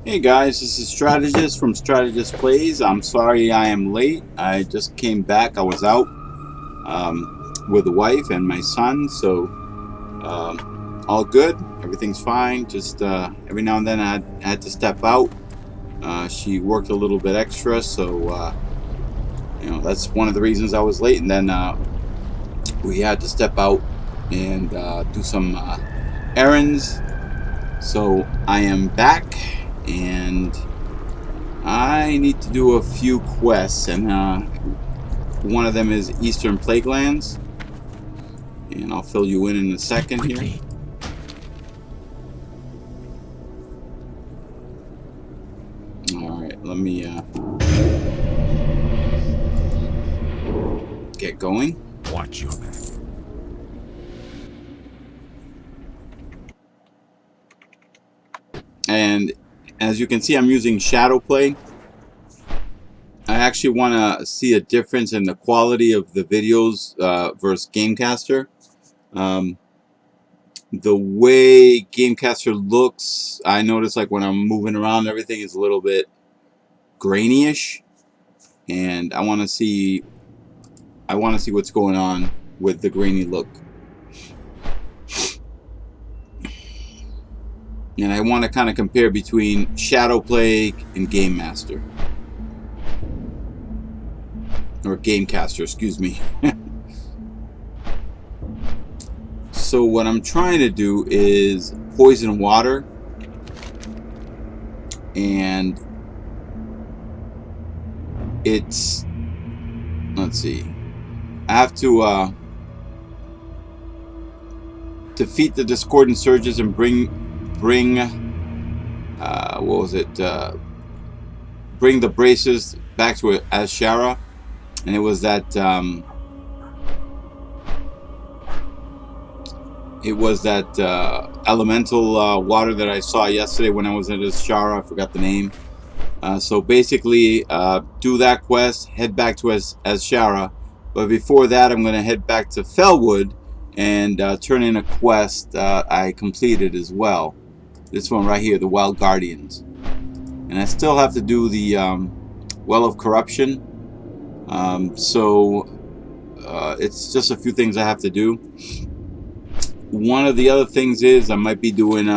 Hey guys, this is Strategyst from Strategyst Plays. I'm sorry I am late. I just came back. I was out with the wife and my son, so all good. Everything's fine. Just every now and then I had to step out. She worked a little bit extra, so that's one of the reasons I was late. And then we had to step out and do some errands. So I am back and I need to do a few quests, and one of them is Eastern Plaguelands, and I'll fill you in a second here. Alright, let me get going. Watch your back. And as you can see, I'm using Shadow Play. I actually want to see a difference in the quality of the videos versus Gamecaster. The way Gamecaster looks, I notice like when I'm moving around, everything is a little bit grainy-ish, and I want to see what's going on with the grainy look. And I want to kind of compare between Shadow Play and Game Master. Or Gamecaster, excuse me. So what I'm trying to do is poison water. And it's... let's see. I have to defeat the discordant surges and bring what was it? Bring the braces back to Azshara, and it was that elemental water that I saw yesterday when I was at Azshara. I forgot the name. So basically, do that quest, head back to Azshara, but before that, I'm going to head back to Felwood and turn in a quest I completed as well. This one right here, the Wild Guardians. And I still have to do the Well of Corruption. So it's just a few things I have to do. One of the other things is I might be doing,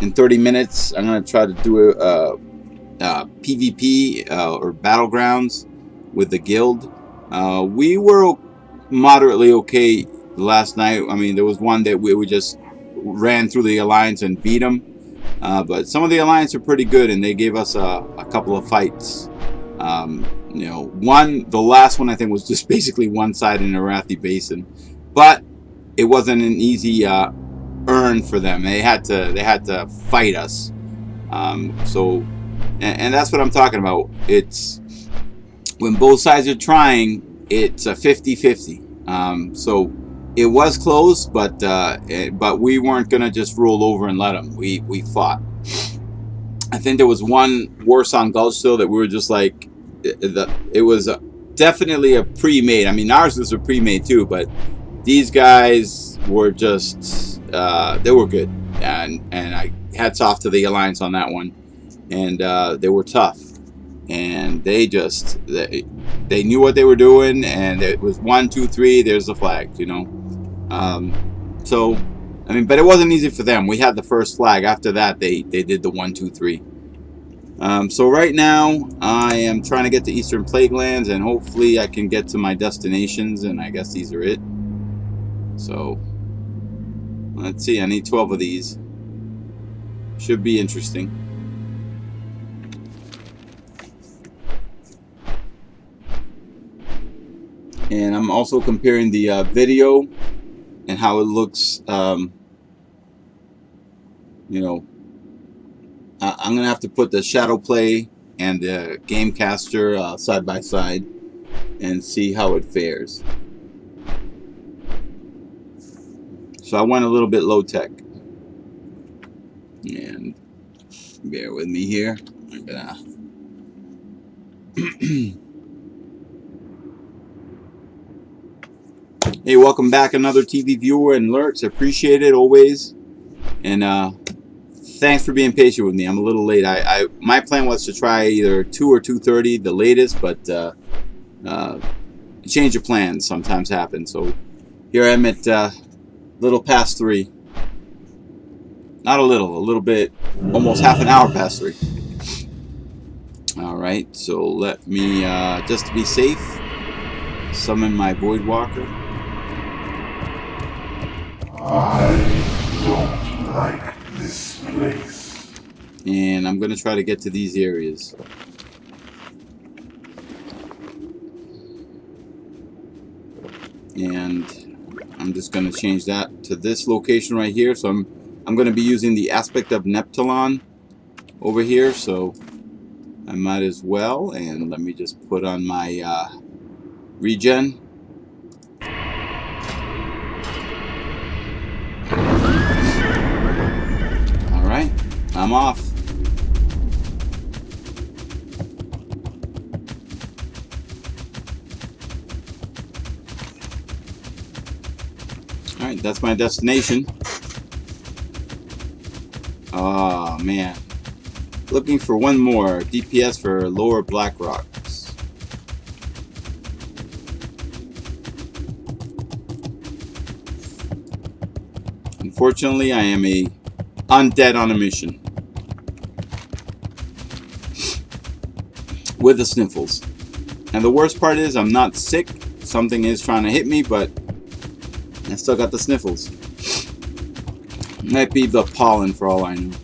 in 30 minutes, I'm going to try to do a PvP or Battlegrounds with the guild. We were moderately okay last night. I mean, there was one that we just ran through the alliance and beat them, but some of the alliance are pretty good, and they gave us a couple of fights. The last one I think was just basically one side in Arathi Basin, but it wasn't an easy earn for them. They had to fight us. And that's what I'm talking about. It's when both sides are trying, it's a 50-50. So it was close, but we weren't gonna just roll over and let them. We fought. I think there was one Warsaw Gulch still that we were just like, it was definitely a pre-made. I mean, ours was a pre-made too, but these guys were just they were good, and I hats off to the alliance on that one. And they were tough, and they knew what they were doing, and it was 1, 2, 3. There's the flag, So I mean, but it wasn't easy for them. We had the first flag. After that, they did the 1, 2, 3. So right now I am trying to get to Eastern Plaguelands, and hopefully I can get to my destinations, and I guess these are it. So let's see. I need 12 of these. Should be interesting. And I'm also comparing the video and how it looks. I'm going to have to put the Shadow Play and the Gamecaster side by side and see how it fares. So I went a little bit low tech. And bear with me here. I'm gonna Hey, welcome back, another TV viewer and lurks. Appreciate it always. And thanks for being patient with me. I'm a little late. My plan was to try either 2 or 2:30, the latest, but change of plans sometimes happens. So here I'm at little past 3. Not a little bit, almost half an hour past 3. All right, so let me just to be safe, summon my Void Walker. I don't like this place. And I'm going to try to get to these areas. And I'm just going to change that to this location right here. So I'm going to be using the aspect of Neptulon over here. So I might as well. And let me just put on my regen. Alright, I'm off. Alright, that's my destination. Oh man. Looking for one more DPS for Lower Black Rocks. Unfortunately, I am a undead on a mission. With the sniffles. And the worst part is I'm not sick. Something is trying to hit me, but I still got the sniffles. Might be the pollen for all I know.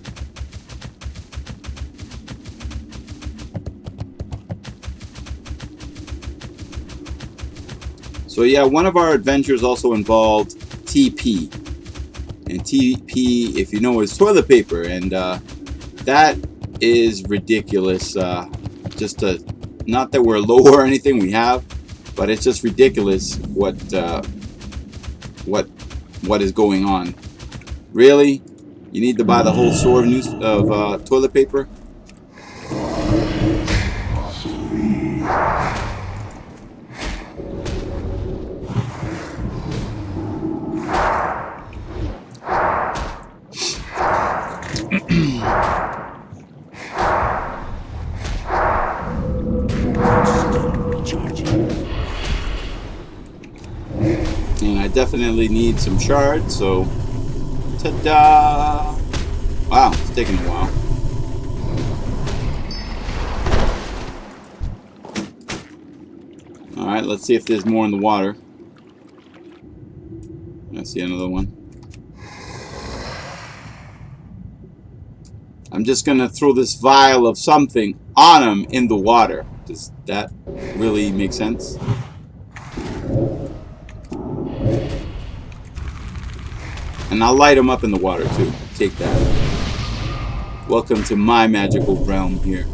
So yeah, one of our adventures also involved TP. And TP, if you know, is toilet paper. And that is ridiculous. Just to, not that we're low or anything, we have. But it's just ridiculous what is going on. Really? You need to buy the whole store of toilet paper? And I definitely need some shards, so ta-da! Wow, it's taking a while. Alright, let's see if there's more in the water. I see another one. I'm just gonna throw this vial of something on him in the water. Does that really make sense? And I'll light him up in the water too. Take that. Welcome to my magical realm here.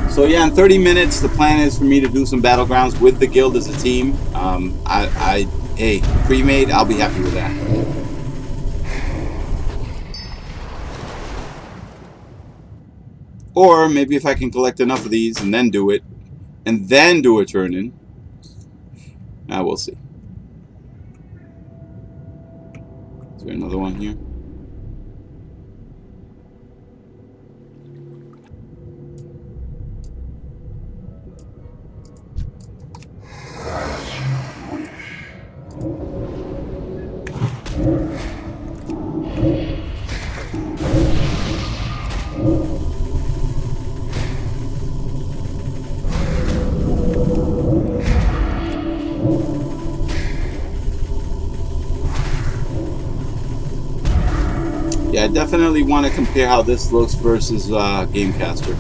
So yeah, in 30 minutes, the plan is for me to do some battlegrounds with the guild as a team. Hey, pre-made, I'll be happy with that. Or maybe if I can collect enough of these and then do it, and then do a turn-in. We'll see. Is there another one here? Yeah, I definitely want to compare how this looks versus Gamecaster.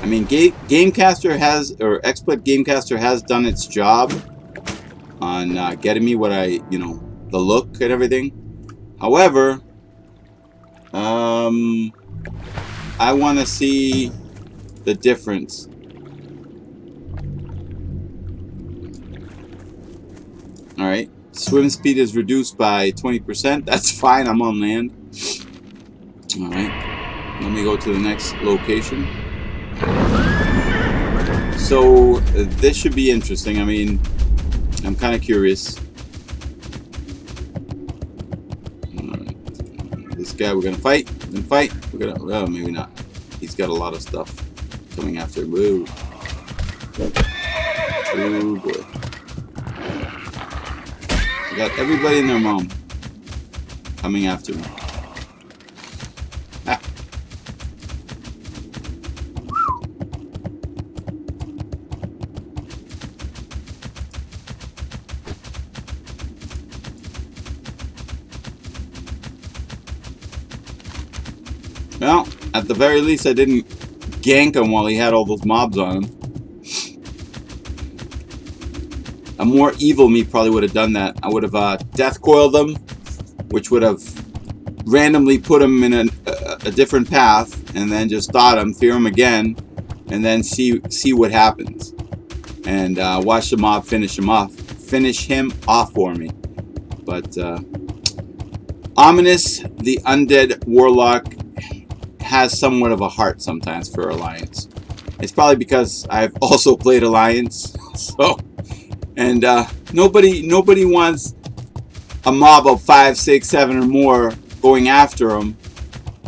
I mean, Gamecaster has, or XSplit Gamecaster has done its job on getting me what I, the look and everything. However, I want to see the difference. All right. Swim speed is reduced by 20%. That's fine. I'm on land. All right. Let me go to the next location. So this should be interesting. I mean, I'm kind of curious. This guy we're gonna fight. We're gonna. Oh, maybe not. He's got a lot of stuff coming after him. Woo. Oh boy. We got everybody and their mom coming after me. Ah. Well, at the very least, I didn't gank him while he had all those mobs on him. A more evil me probably would have done that. I would have death coiled them, which would have randomly put him in a different path, and then just dot him, fear him again, and then see what happens, and watch the mob finish him off for me. But Ominus, the Undead Warlock, has somewhat of a heart sometimes for Alliance. It's probably because I've also played Alliance, so. And nobody wants a mob of 5, 6, 7 or more going after them,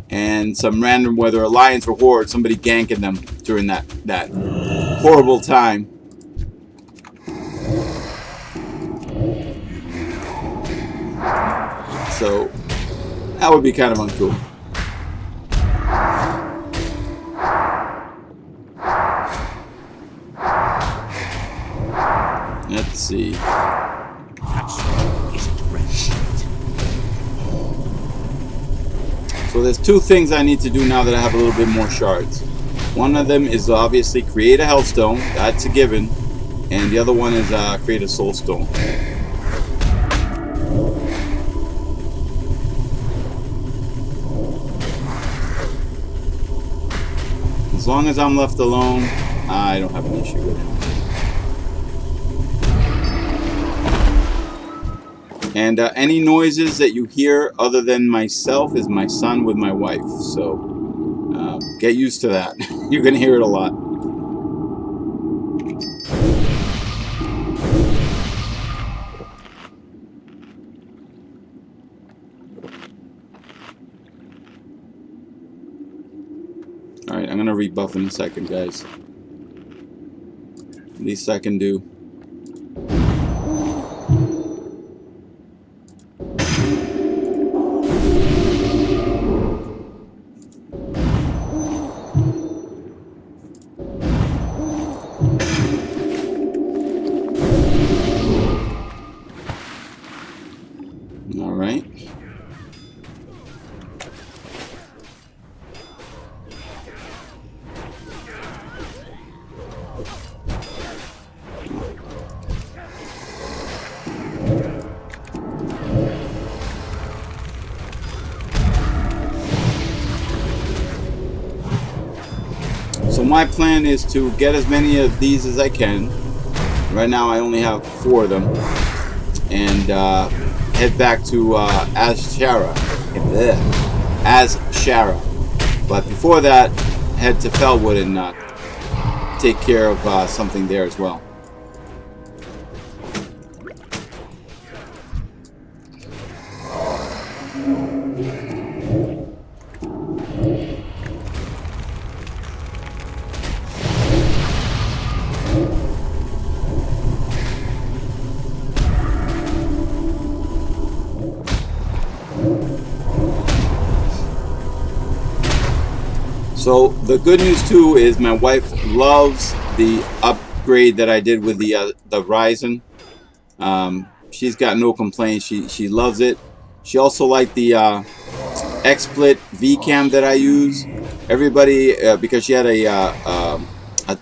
and some random, whether Alliance or Horde, somebody ganking them during that horrible time. So that would be kind of uncool. Let's see. So there's two things I need to do now that I have a little bit more shards. One of them is obviously create a Hellstone. That's a given. And the other one is create a Soulstone. As long as I'm left alone, I don't have an issue with it. And any noises that you hear other than myself is my son with my wife. So get used to that. You're going to hear it a lot. Alright, I'm going to rebuff in a second, guys. Least I can do. Alright. So my plan is to get as many of these as I can. Right now I only have 4 of them. And head back to Azshara. But before that, head to Felwood and take care of something there as well. So the good news too is my wife loves the upgrade that I did with the Ryzen. She's got no complaints. She loves it. She also liked the XSplit VCam that I use. Everybody, because she had a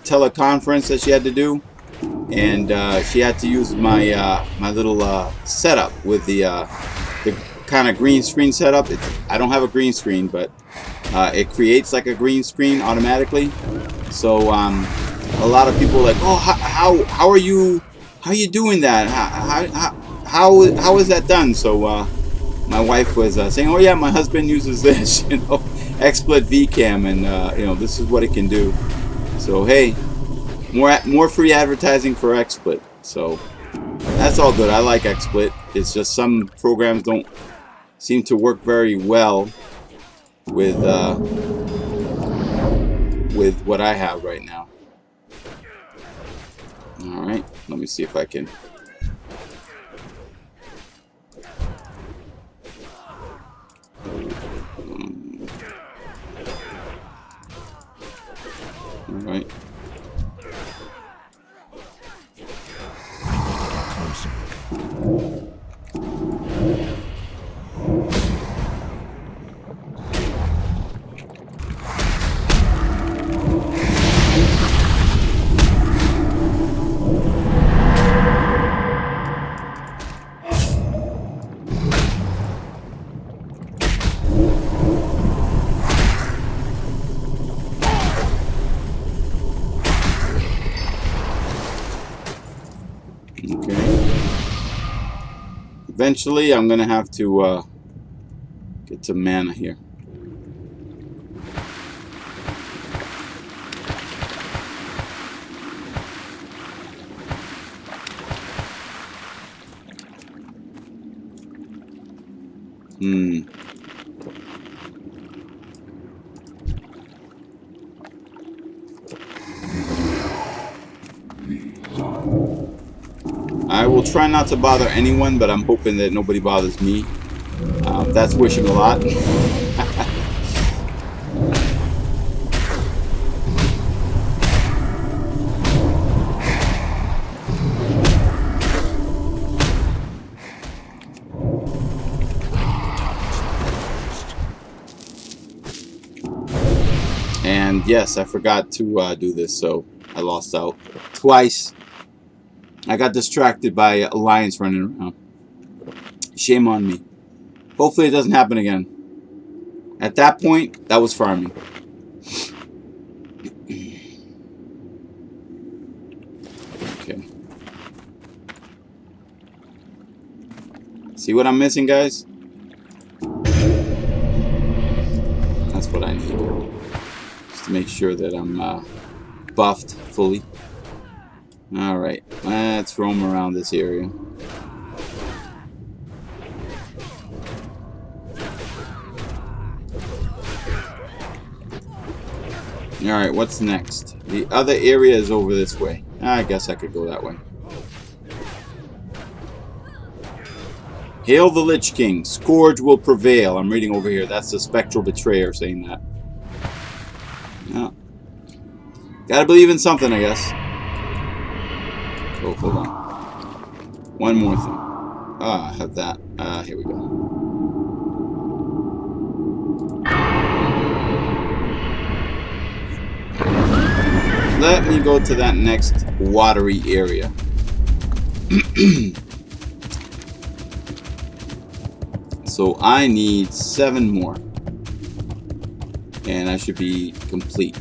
teleconference that she had to do, and she had to use my my little setup with the kind of green screen setup. I don't have a green screen, but it creates like a green screen automatically. So a lot of people are like, oh, how are you doing that? How is that done? So my wife was saying, oh yeah, my husband uses this, you know, XSplit VCam, and you know, this is what it can do. So hey, more free advertising for XSplit. So That's all good. I like XSplit. It's just some programs don't seem to work very well with what I have right now. All right, let me see if I can. All right. Eventually, I'm gonna have to get some mana here. I will try not to bother anyone, but I'm hoping that nobody bothers me. That's wishing a lot. And yes, I forgot to do this, so I lost out twice. I got distracted by Alliance running around. Shame on me. Hopefully it doesn't happen again. At that point, that was farming. Okay. See what I'm missing, guys? That's what I need. Just to make sure that I'm buffed fully. Alright, let's roam around this area. Alright, what's next? The other area is over this way. I guess I could go that way. Hail the Lich King. Scourge will prevail. I'm reading over here. That's the Spectral Betrayer saying that. Yeah. Gotta believe in something, I guess. Oh, hold on. One more thing. Ah, I have that. Here we go. Let me go to that next watery area. So I need 7 more. And I should be complete.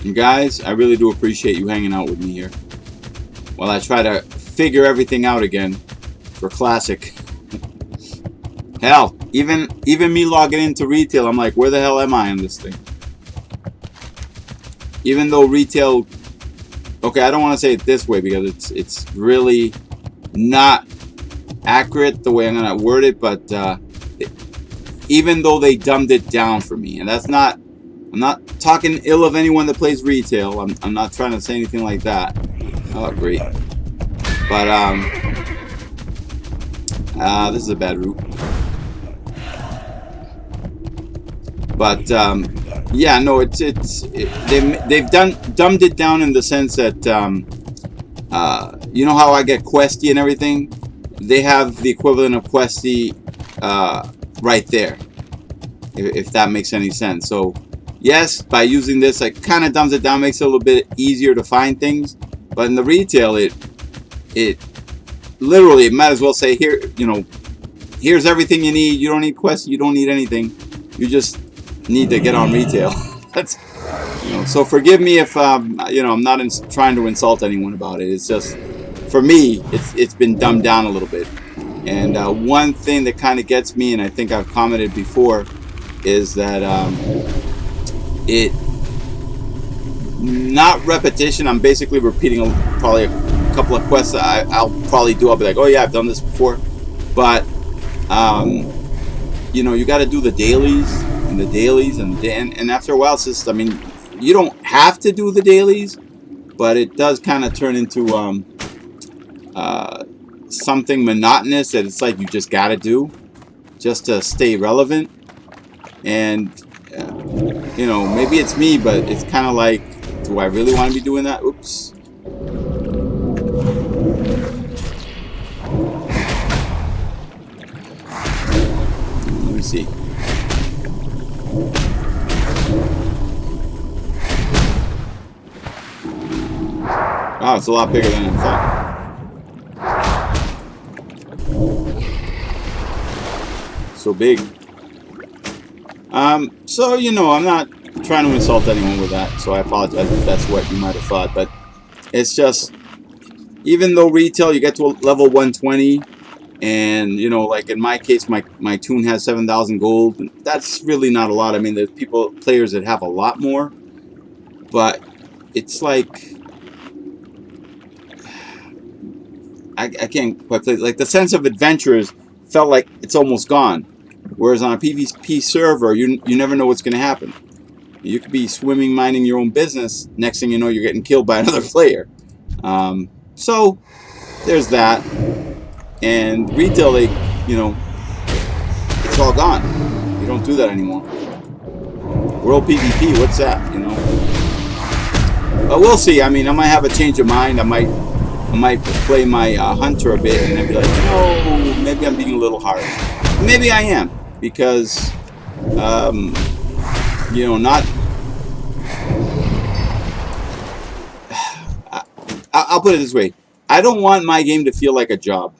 And guys, I really do appreciate you hanging out with me here while I try to figure everything out again for Classic. Hell, even me logging into retail, I'm like, where the hell am I on this thing? Even though retail, okay, I don't want to say it this way because it's really not accurate the way I'm gonna word it, but even though they dumbed it down for me, and that's not, I'm not talking ill of anyone that plays retail. I'm not trying to say anything like that. Oh, great. But this is a bad route. But yeah, no, they've dumbed it down in the sense that you know how I get Questy and everything. They have the equivalent of Questy right there, if that makes any sense. So yes, by using this, it kind of dumbs it down, makes it a little bit easier to find things. But in the retail, it literally, it might as well say here, you know, here's everything you need. You don't need Questy, you don't need anything. You just need to get on retail. That's, you know, so forgive me if you know, I'm not trying to insult anyone about it. It's just for me, it's been dumbed down a little bit. And one thing that kind of gets me, and I think I've commented before, is that it not repetition. I'm basically repeating probably a couple of quests that I'll probably do. I'll be like, oh yeah, I've done this before, but you know, you got to do the dailies and the dailies, and after a while, it's just, I mean, you don't have to do the dailies, but it does kind of turn into something monotonous that it's like you just got to do just to stay relevant. And you know, maybe it's me, but it's kind of like, do I really want to be doing that? Oops. Let me see. Wow, it's a lot bigger than I thought. So big. So, you know, I'm not trying to insult anyone with that, so I apologize if that's what you might have thought, but it's just, even though retail, you get to level 120, and, you know, like in my case, my toon has 7,000 gold, that's really not a lot. I mean, there's players that have a lot more, but it's like, I can't quite play, like the sense of adventurers felt like it's almost gone. Whereas on a PvP server, you never know what's going to happen. You could be swimming, minding your own business. Next thing you know, you're getting killed by another player. So there's that. And retail, they, you know, it's all gone. You don't do that anymore. World PvP, what's that? You know. But we'll see. I mean, I might have a change of mind. I might play my hunter a bit, and then be like, no, maybe I'm being a little harsh. Maybe I am, because, you know, not... I'll put it this way. I don't want my game to feel like a job.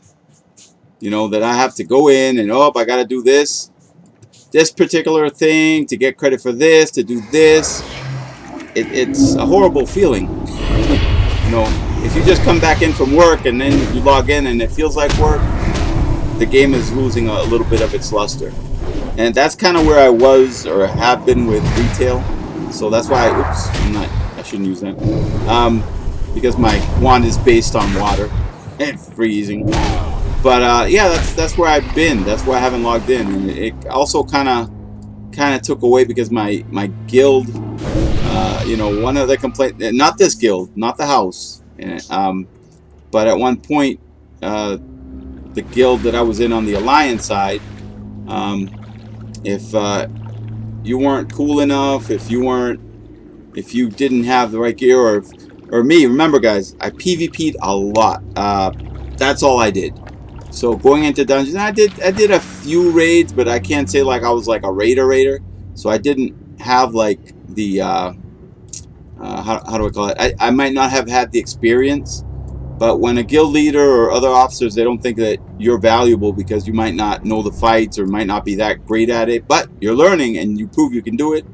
You know, that I have to go in and, oh, I got to do this particular thing, to get credit for this, to do this. It's a horrible feeling. You know, if you just come back in from work and then you log in and it feels like work, the game is losing a little bit of its luster. And that's kind of where I was, or have been, with retail. So that's why I shouldn't use that. Because my wand is based on water and freezing. But yeah, that's where I've been. That's why I haven't logged in. And it also kind of took away, because my guild, you know, one of the complaints, not this guild, not the house, but at one point, the guild that I was in on the Alliance side, if you weren't cool enough, if you didn't have the right gear, or me, remember guys, I PvP'd a lot. That's all I did. So going into dungeons, I did a few raids, but I can't say like I was like a raider. So I didn't have like the how do I call it? I might not have had the experience, but when a guild leader or other officers, they don't think that you're valuable because you might not know the fights or might not be that great at it, but you're learning and you prove you can do it.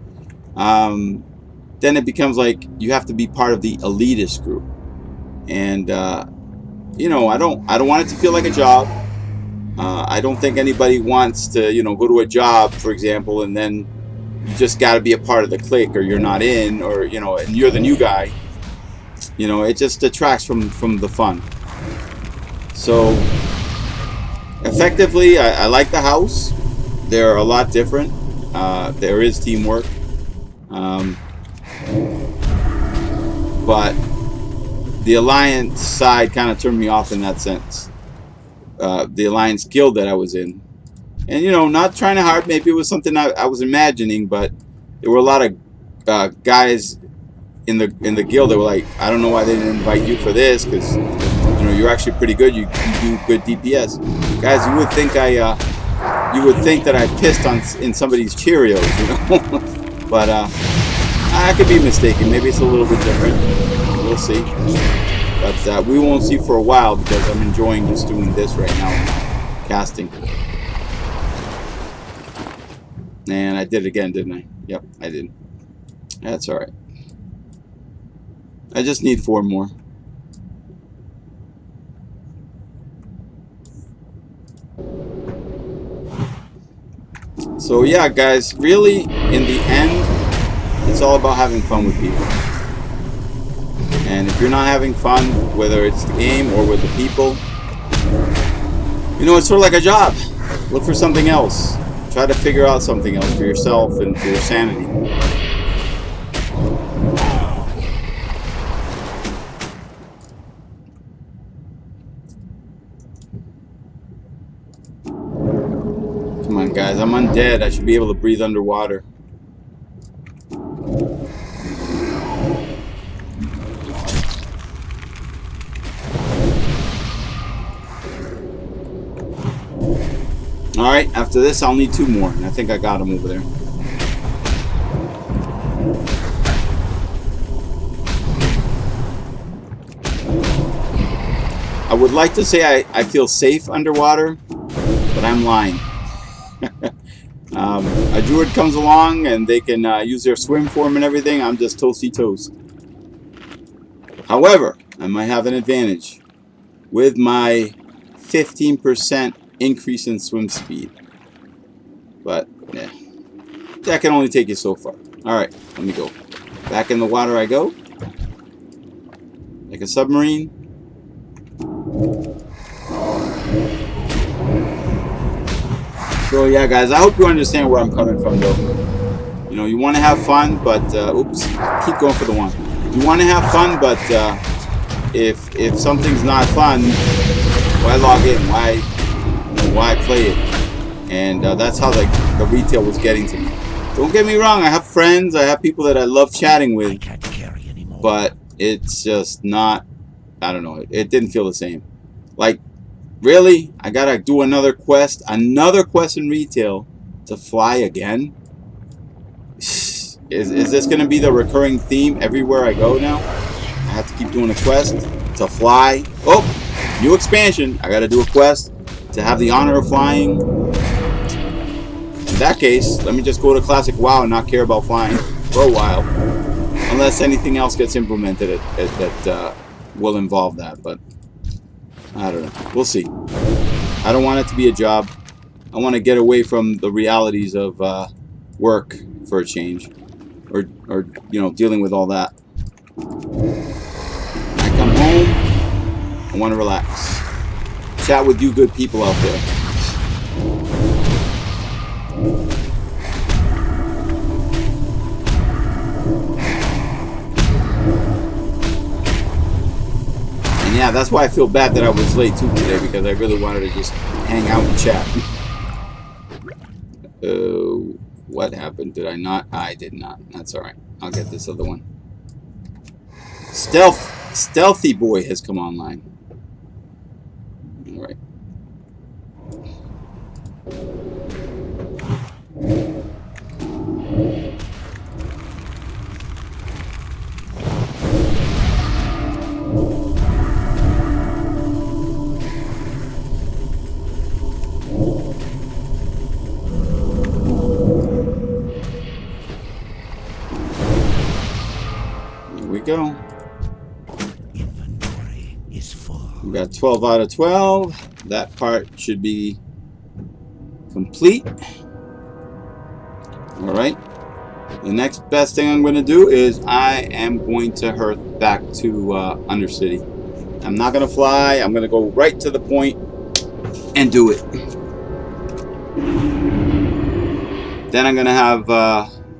Then it becomes like you have to be part of the elitist group, and you know, I don't want it to feel like a job. I don't think anybody wants to, you know, go to a job, for example, and then you just got to be a part of the clique, or you're not in, or, you know, and you're the new guy. You know, it just detracts from the fun. So effectively, I like the house. They're a lot different. There is teamwork, but the Alliance side kind of turned me off in that sense. The Alliance guild that I was in, and, you know, not trying to hard, maybe it was something I was imagining, but there were a lot of guys in the guild that were like, I don't know why they didn't invite you for this, because, you know, you're actually pretty good. You do good DPS. Guys, you would think that I pissed in somebody's Cheerios, you know. But I could be mistaken. Maybe it's a little bit different. We'll see. But we won't see for a while, because I'm enjoying just doing this right now, casting. And I did it again, didn't I? Yep, I did. That's all right. I just need 4 more. So yeah, guys, really, in the end, it's all about having fun with people. And if you're not having fun, whether it's the game or with the people, you know, it's sort of like a job. Look for something else. Try to figure out something else for yourself and for your sanity. Come on, guys. I'm undead. I should be able to breathe underwater. Alright, after this I'll need 2 more, and I think I got them over there. I would like to say I feel safe underwater, but I'm lying. A druid comes along and they can use their swim form and everything. I'm just toasty toast. However, I might have an advantage with my 15% increase in swim speed. But, yeah. That can only take you so far. Alright, let me go. Back in the water I go. Like a submarine. So yeah, guys, I hope you understand where I'm coming from, though. You know, you want to have fun, but oops, keep going for the one. You want to have fun, but if something's not fun, why log in? Why play it? And that's how like the retail was getting to me. Don't get me wrong, I have friends, I have people that I love chatting with, but it's just not. I don't know. It didn't feel the same. Like, really? I gotta do another quest in retail to fly again? Is this gonna be the recurring theme everywhere I go now? I have to keep doing a quest to fly. Oh, new expansion. I gotta do a quest to have the honor of flying. In that case, let me just go to Classic WoW and not care about flying for a while. Unless anything else gets implemented that will involve that, but I don't know. We'll see. I don't want it to be a job. I want to get away from the realities of work for a change, or you know, dealing with all that. When I come home, I want to relax, chat with you good people out there. And yeah, that's why I feel bad that I was late too today, because I really wanted to just hang out and chat. What happened? Did I not? I did not. That's alright. I'll get this other one. Stealthy boy has come online. Alright. Go. Inventory is full. We got 12 out of 12. That part should be complete. Alright. The next best thing I'm going to do is I am going to hearth back to Undercity. I'm not going to fly. I'm going to go right to the point and do it. Then I'm going to have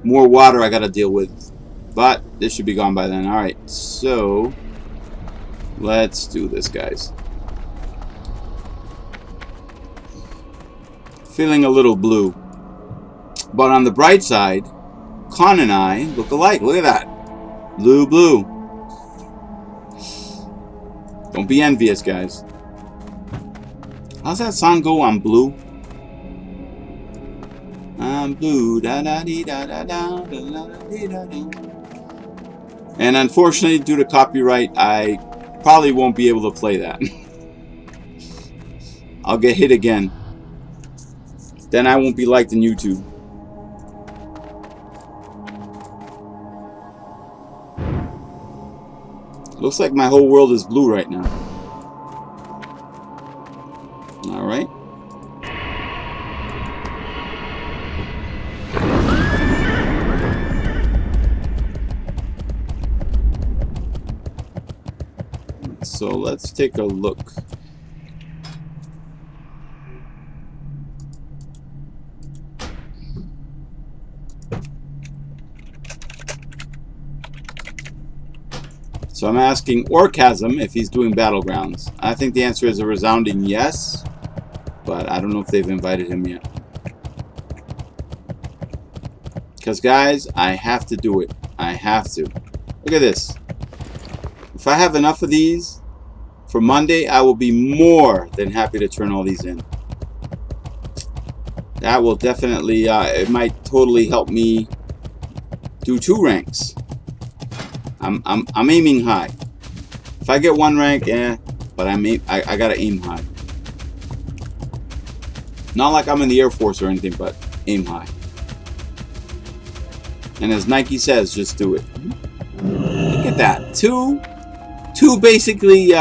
more water I got to deal with. But this should be gone by then. Alright, so let's do this, guys. Feeling a little blue. But on the bright side, Con and I look alike. Look at that. Blue, blue. Don't be envious, guys. How's that song go? I'm blue. I'm blue. Da da dee da da da da da dee da dee. And unfortunately, due to copyright, I probably won't be able to play that. I'll get hit again. Then I won't be liked on YouTube. Looks like my whole world is blue right now. Alright. So let's take a look. So I'm asking Orchasm if he's doing Battlegrounds. I think the answer is a resounding yes, but I don't know if they've invited him yet. Because guys, I have to do it. I have to. Look at this. If I have enough of these for Monday, I will be more than happy to turn all these in. That will definitely, it might totally help me do 2 ranks. I'm aiming high. If I get 1 rank, but I gotta aim high. Not like I'm in the Air Force or anything, but aim high. And as Nike says, just do it. Look at that. Two basically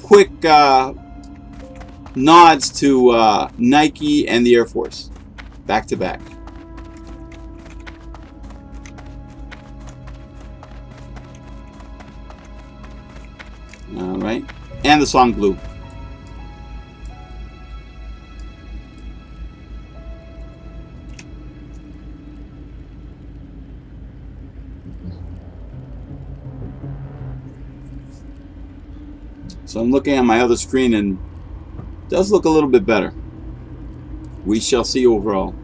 quick nods to Nike and the Air Force. Back to back. Alright. And the song Blue. So I'm looking at my other screen and it does look a little bit better. We shall see overall.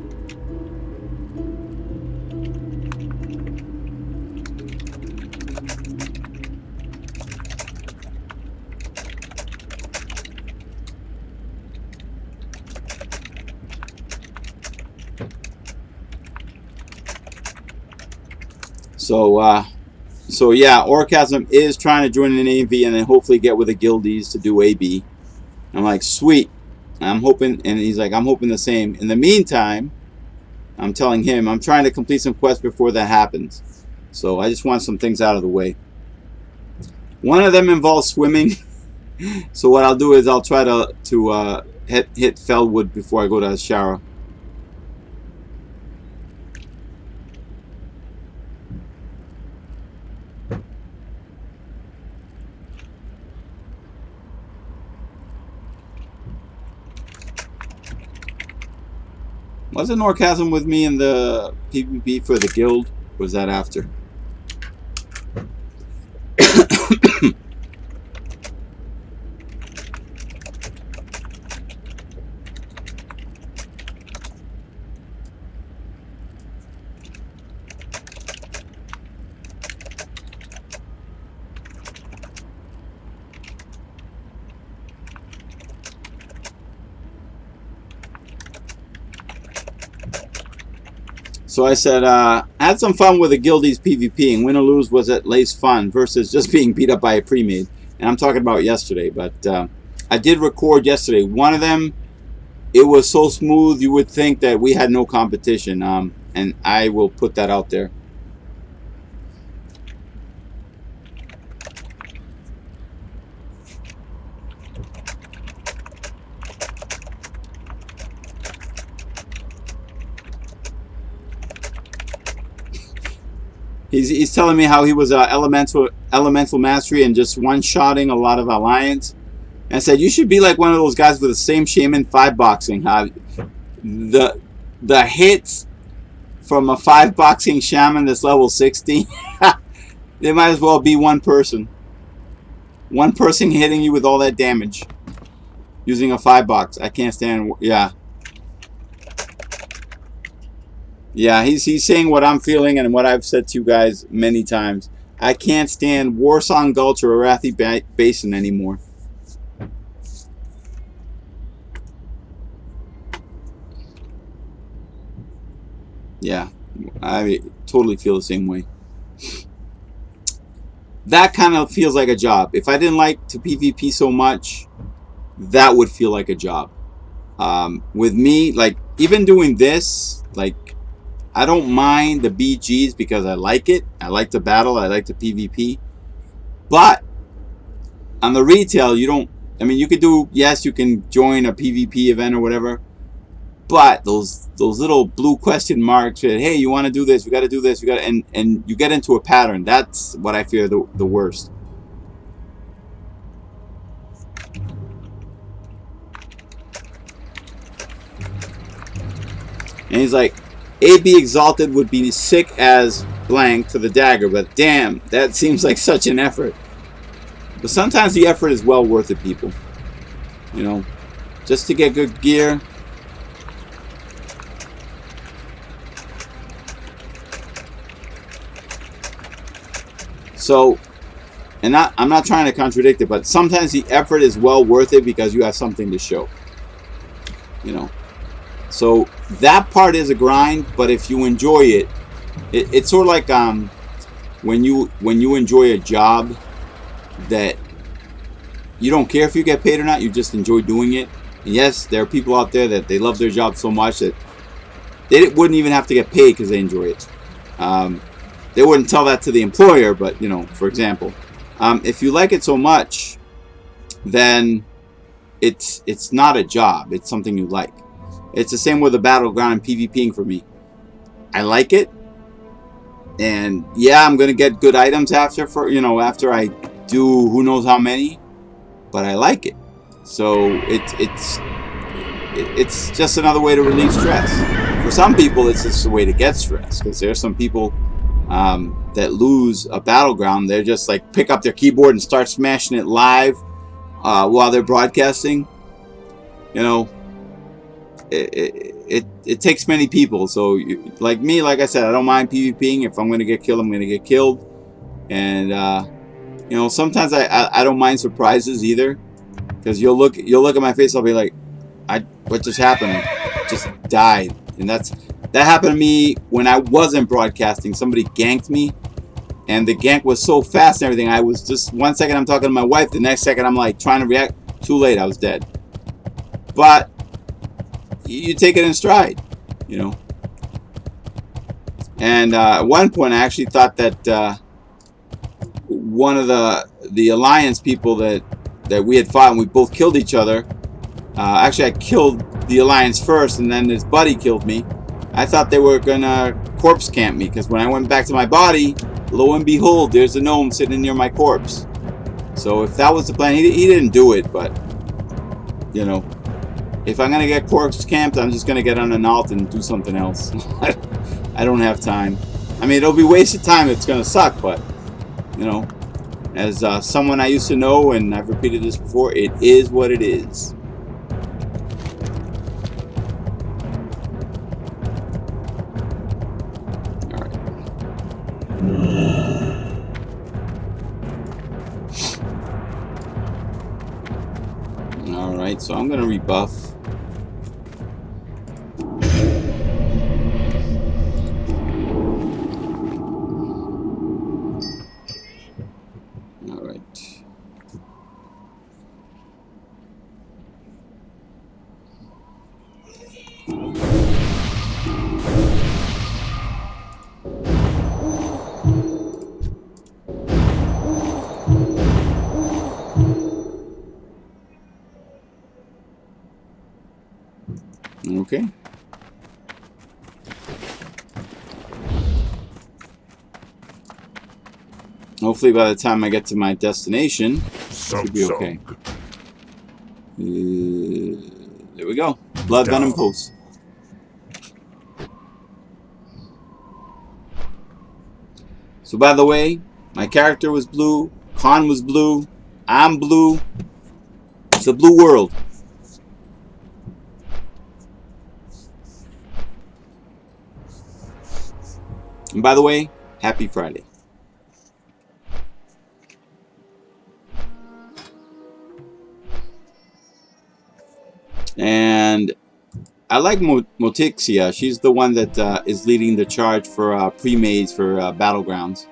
So yeah, Orchasm is trying to join an AV and then hopefully get with the guildies to do AB. I'm like, sweet. I'm hoping, and he's like, I'm hoping the same. In the meantime, I'm telling him I'm trying to complete some quests before that happens. So I just want some things out of the way. One of them involves swimming. So what I'll do is I'll try to hit Fellwood before I go to Azshara. Wasn't Orchasm with me in the PvP for the guild? Or was that after? So I said, I had some fun with the guildies PvP, and win or lose was at least fun versus just being beat up by a pre-made. And I'm talking about yesterday, but I did record yesterday. One of them, it was so smooth you would think that we had no competition, and I will put that out there. He's telling me how he was elemental mastery and just one-shotting a lot of alliance. And I said, you should be like one of those guys with the same shaman 5-boxing. The hits from a 5-boxing shaman that's level 60, they might as well be one person. One person hitting you with all that damage using a 5-box. I can't stand. Yeah. Yeah, he's saying what I'm feeling and what I've said to you guys many times. I can't stand Warsong Gulch or Arathi Basin anymore. Yeah, I totally feel the same way. That kind of feels like a job. If I didn't like to PvP so much, that would feel like a job. With me, like, even doing this, like, I don't mind the BGs because I like it. I like the battle. I like the PvP. But on the retail, you don't. I mean, you could do. Yes, you can join a PvP event or whatever. But those little blue question marks that, hey, you want to do this? You got to do this. You got and you get into a pattern. That's what I fear the worst. And he's like, AB Exalted would be sick as blank for the dagger, but damn, that seems like such an effort. But sometimes the effort is well worth it, people. You know, just to get good gear. So, and I'm not trying to contradict it, but sometimes the effort is well worth it because you have something to show. You know, so that part is a grind, but if you enjoy it, it's sort of like when you enjoy a job that you don't care if you get paid or not, you just enjoy doing it. And yes, there are people out there that they love their job so much that they wouldn't even have to get paid because they enjoy it. They wouldn't tell that to the employer, but you know, for example, if you like it so much, then it's not a job, it's something you like. It's the same with the battleground and PvPing for me. I like it, and yeah, I'm gonna get good items after I do who knows how many, but I like it. So it's just another way to relieve stress. For some people, it's just a way to get stress, because there's some people that lose a battleground. They're just like pick up their keyboard and start smashing it live while they're broadcasting. You know, it takes many people. So like me, like I said, I don't mind PvPing. If I'm going to get killed, I'm going to get killed. And you know, sometimes I don't mind surprises either, because you'll look at my face, I'll be like, what just happened? I just died. And that happened to me when I wasn't broadcasting. Somebody ganked me, and the gank was so fast and everything. I was just 1 second I'm talking to my wife, the next second I'm like trying to react. Too late, I was dead. But you take it in stride, you know. And at one point I actually thought that one of the alliance people that we had fought, and we both killed each other. Actually, I killed the alliance first, and then his buddy killed me. I thought they were gonna corpse camp me, because when I went back to my body, lo and behold, there's a gnome sitting near my corpse. So if that was the plan, he didn't do it, but you know, if I'm gonna get corpse camped, I'm just gonna get on an alt and do something else. I don't have time. I mean, it'll be wasted time. It's gonna suck, but you know, as someone I used to know, and I've repeated this before, it is what it is. Alright, so I'm gonna rebuff. Okay. Hopefully by the time I get to my destination, it should be okay. There we go. Blood Venom Pulse. So by the way, my character was blue, Khan was blue, I'm blue. It's a blue world. And by the way, happy Friday. And I like Motixia. She's the one that is leading the charge for pre-mades for Battlegrounds.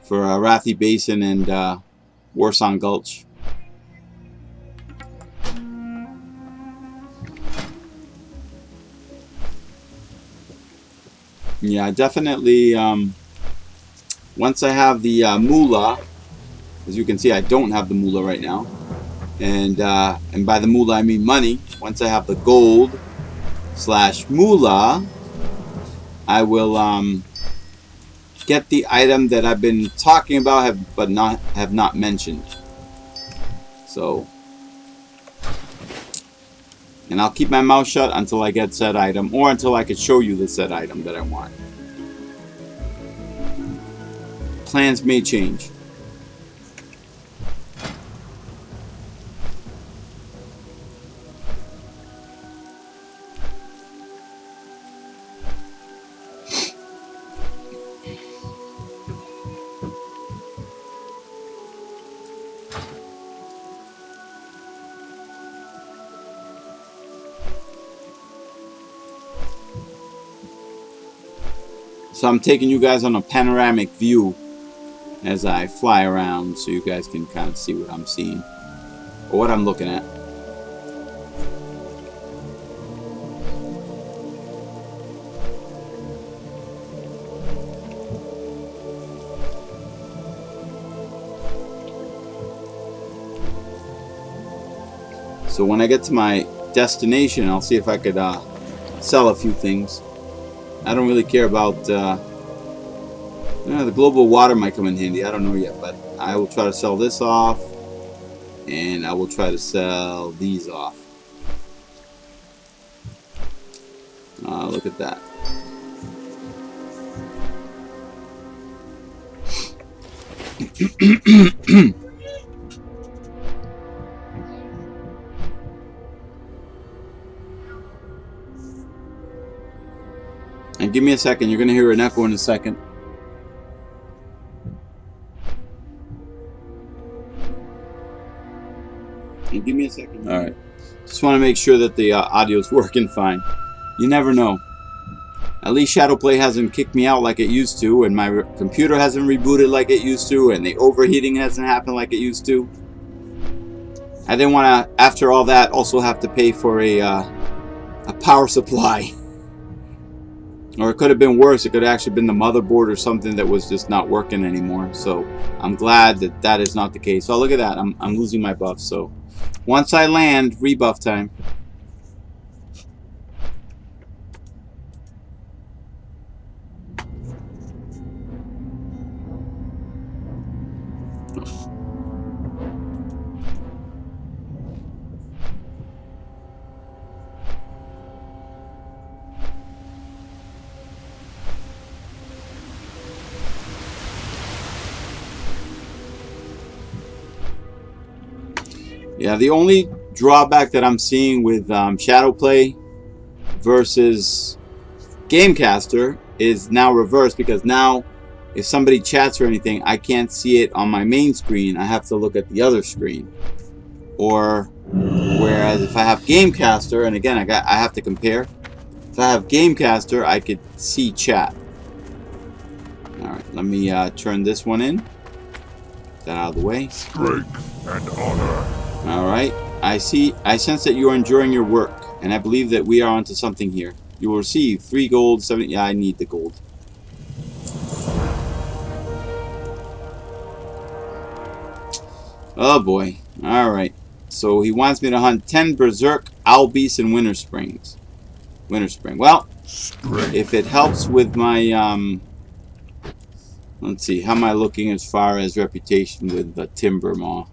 For Rathi Basin and Warsong Gulch. Yeah, definitely. Once I have the moolah, as you can see, I don't have the moolah right now, and by the moolah I mean money. Once I have the gold / moolah, I will get the item that I've been talking about, but have not mentioned. So And I'll keep my mouth shut until I get said item, or until I can show you the said item that I want. Plans may change. So I'm taking you guys on a panoramic view as I fly around, so you guys can kind of see what I'm seeing, or what I'm looking at. So when I get to my destination, I'll see if I could sell a few things. I don't really care about the global water might come in handy. I don't know yet, but I will try to sell this off, and I will try to sell these off. Look at that. And give me a second. You're going to hear an echo in a second. And give me a second. All right. Just want to make sure that the audio is working fine. You never know. At least Shadowplay hasn't kicked me out like it used to, and my computer hasn't rebooted like it used to, and the overheating hasn't happened like it used to. I didn't want to, after all that, also have to pay for a power supply. Or it could have been worse. It could have actually been the motherboard or something that was just not working anymore. So I'm glad that that is not the case. Oh, look at that. I'm losing my buff. So once I land, rebuff time. Yeah, the only drawback that I'm seeing with Shadowplay versus Gamecaster is now reversed, because now if somebody chats or anything, I can't see it on my main screen. I have to look at the other screen. Or whereas if I have Gamecaster, and again I have to compare. If I have Gamecaster, I could see chat. All right, let me turn this one in. Get that out of the way. Strength and honor. All right. I sense that you are enjoying your work, and I believe that we are onto something here. You will receive 3 gold, 7. Yeah, I need the gold. Oh boy. All right. So he wants me to hunt 10 berserk owl beasts in Winter Spring. Well, if it helps with my let's see. How am I looking as far as reputation with the timber maw?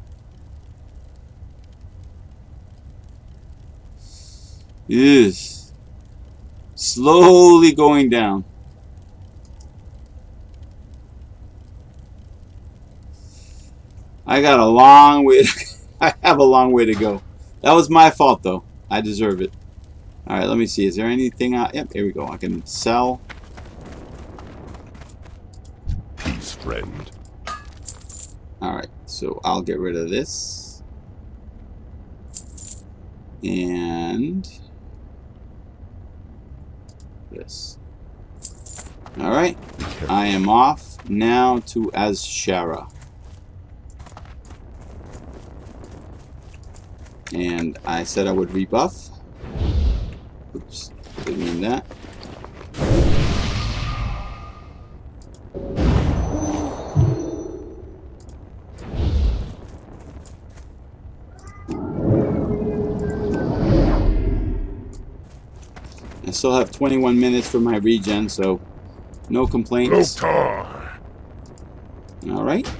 Is slowly going down. I got a long way. I have a long way to go. That was my fault, though. I deserve it. All right, let me see. Is there anything out? Yep, here we go. I can sell. Peace, friend. All right, so I'll get rid of this. And this. All right, I am off now to Azshara. And I said I would rebuff. Oops, didn't mean that. I still have 21 minutes for my regen, so no complaints. All right.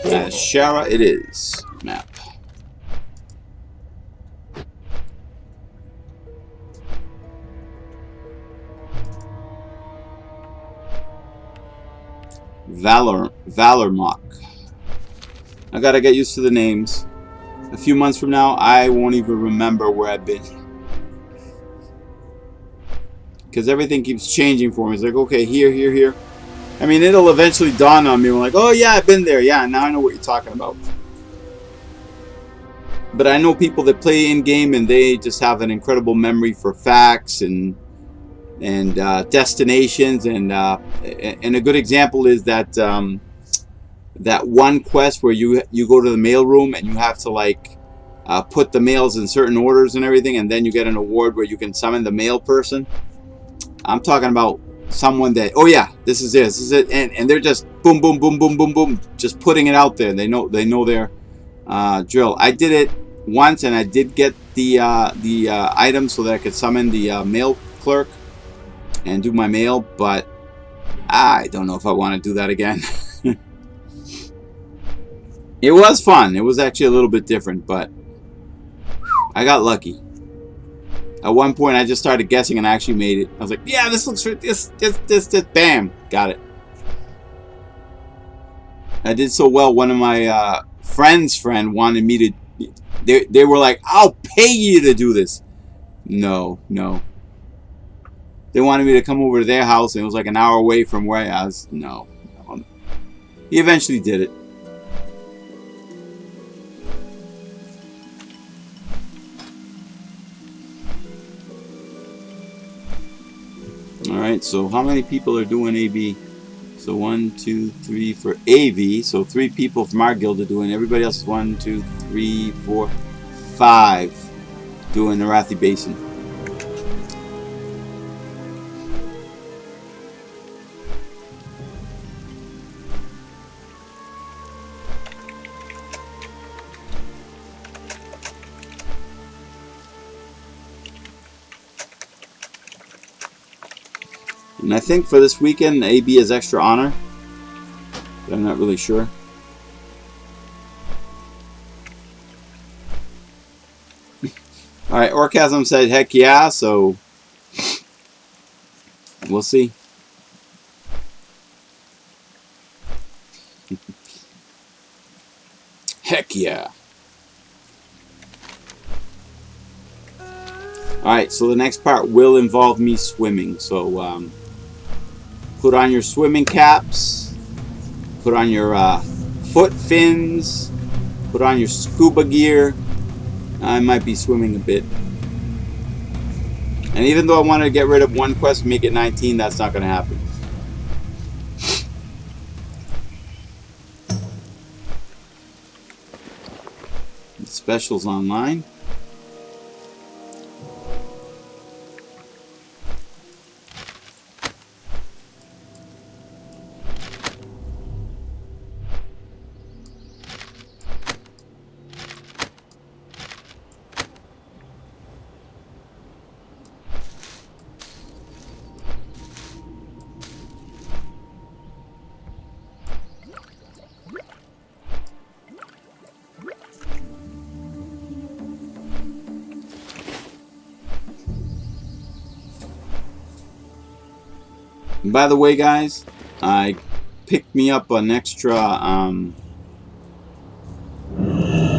Azshara it is. Map. Valormock. I gotta get used to the names. A few months from now, I won't even remember where I've been. Because everything keeps changing for me. It's like, okay, here, here, here. I mean, it'll eventually dawn on me. I'm like, oh yeah, I've been there. Yeah, now I know what you're talking about. But I know people that play in-game and they just have an incredible memory for facts and destinations. And a good example is that that one quest where you go to the mail room and you have to like put the mails in certain orders and everything, and then you get an award where you can summon the mail person. I'm talking about someone that, oh yeah, this is it, and they're just boom, boom, boom, boom, boom, boom, just putting it out there. They know their drill. I did it once, and I did get the item so that I could summon the mail clerk and do my mail, but I don't know if I want to do that again. It was fun. It was actually a little bit different, but I got lucky. At one point, I just started guessing and I actually made it. I was like, yeah, this looks... This, bam! Got it. I did so well, one of my friends' wanted me to... They were like, I'll pay you to do this. No. They wanted me to come over to their house, and it was like an hour away from where I was. No. He eventually did it. Alright, so how many people are doing AV? So 1, 2, 3 for AV. So 3 people from our guild are doing. Everybody else is 1, 2, 3, 4, 5 doing the Arathi Basin. And I think for this weekend, AB is extra honor. But I'm not really sure. Alright, Orchasm said heck yeah, so we'll see. Heck yeah. Alright, so the next part will involve me swimming. So, put on your swimming caps, put on your foot fins, put on your scuba gear. I might be swimming a bit. And even though I wanted to get rid of one quest and make it 19, that's not going to happen. The specials online. And by the way, guys, I picked me up an extra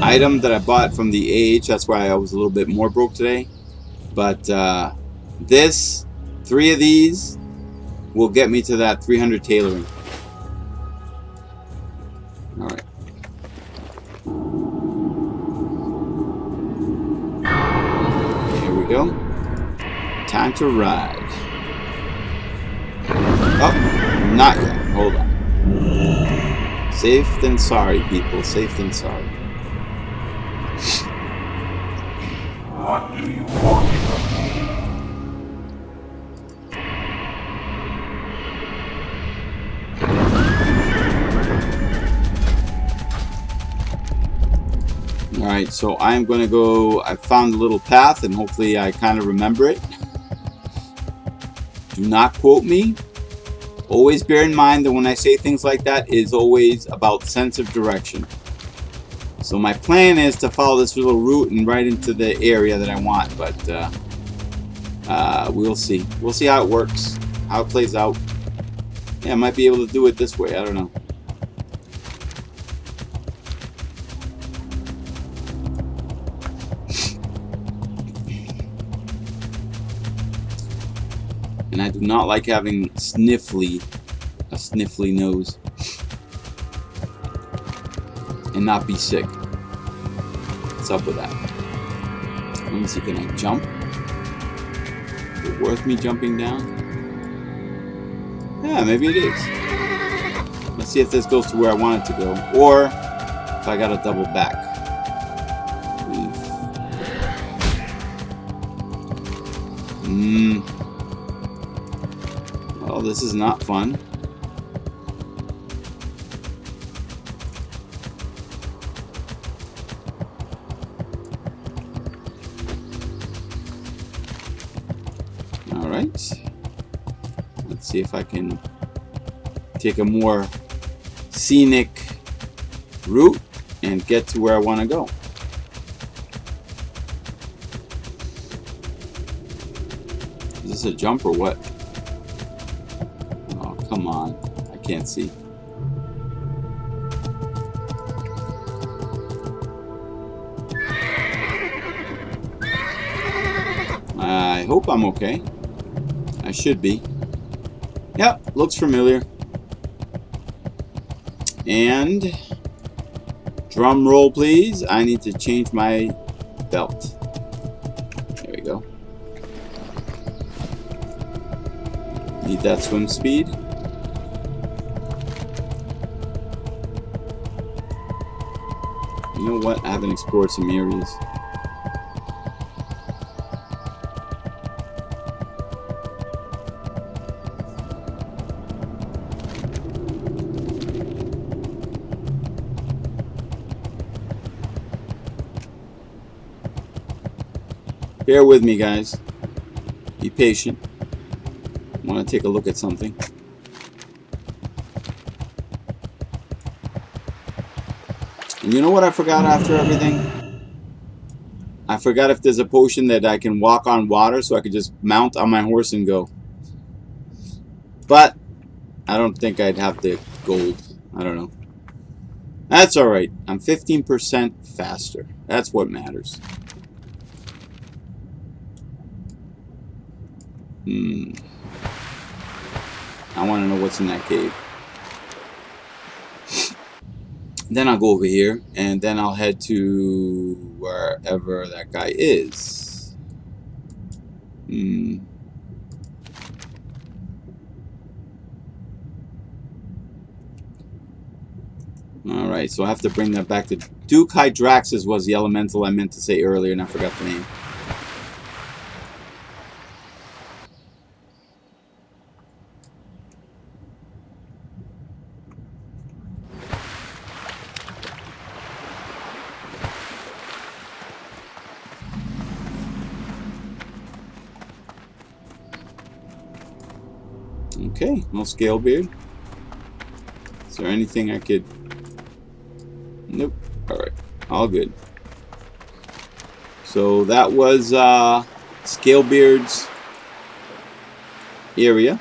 item that I bought from the AH. That's why I was a little bit more broke today. But 3 of these will get me to that 300 tailoring. Alright. Here we go. Time to ride. Oh, not yet. Hold on. Safe than sorry, people. Safe than sorry. What do you want from me? Alright, so I'm going to go... I found a little path, and hopefully I kind of remember it. Do not quote me. Always bear in mind that when I say things like that, it is always about sense of direction. So my plan is to follow this little route and right into the area that I want, but we'll see. We'll see how it works, how it plays out. Yeah, I might be able to do it this way. I don't know. And I do not like having a sniffly nose. And not be sick. What's up with that? Let me see, can I jump? Is it worth me jumping down? Yeah, maybe it is. Let's see if this goes to where I want it to go. Or if I gotta double back. Well, this is not fun. Alright. Let's see if I can take a more scenic route and get to where I want to go. Is this a jump or what? Oh, come on. I can't see. I hope I'm okay. I should be. Yep, looks familiar. And drum roll, please. I need to change my belt. There we go. Need that swim speed. You know what? I haven't explored some areas. Bear with me, guys. Be patient. I want to take a look at something. And you know what I forgot after everything? I forgot if there's a potion that I can walk on water so I could just mount on my horse and go. But I don't think I'd have the gold. I don't know. That's alright. I'm 15% faster. That's what matters. I want to know what's in that cave. Then I'll go over here, and then I'll head to wherever that guy is. Alright, so I have to bring that back to... Duke Hydraxis was the elemental I meant to say earlier, and I forgot the name. Okay, no scale beard. Is there anything I could... Nope. Alright, all good. So that was Scalebeard's area.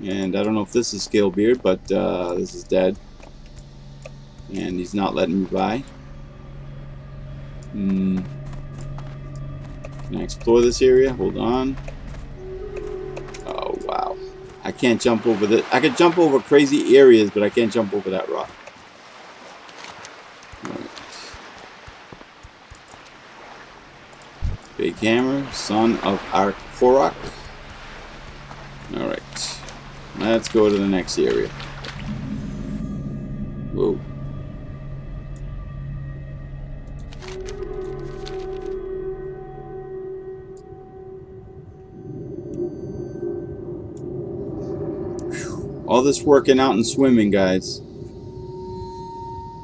And I don't know if this is Scalebeard, but this is dead. And he's not letting me by. Can I explore this area? Hold on. Oh, wow. I can't jump over this. I could jump over crazy areas, but I can't jump over that rock. Big hammer, son of Arkorok. Alright. Let's go to the next area. Whoa. All this working out and swimming, guys.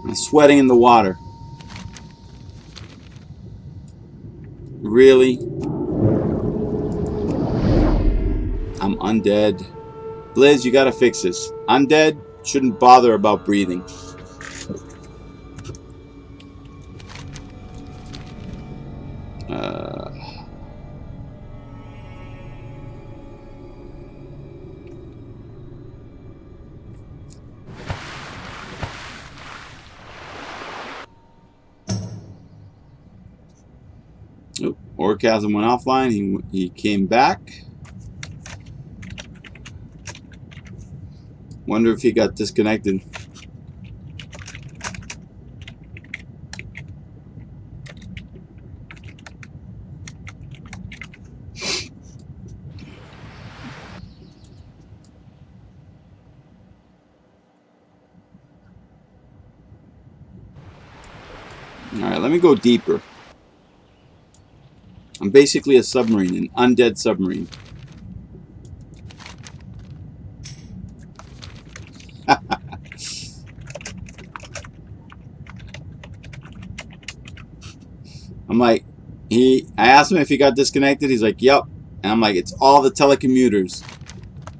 I'm sweating in the water. Really? I'm undead. Blizz, you gotta fix this. Undead shouldn't bother about breathing. Orgasm went offline. He came back. Wonder if he got disconnected. Alright, let me go deeper. I'm basically a submarine, an undead submarine. I'm like, I asked him if he got disconnected. He's like, yep. And I'm like, it's all the telecommuters.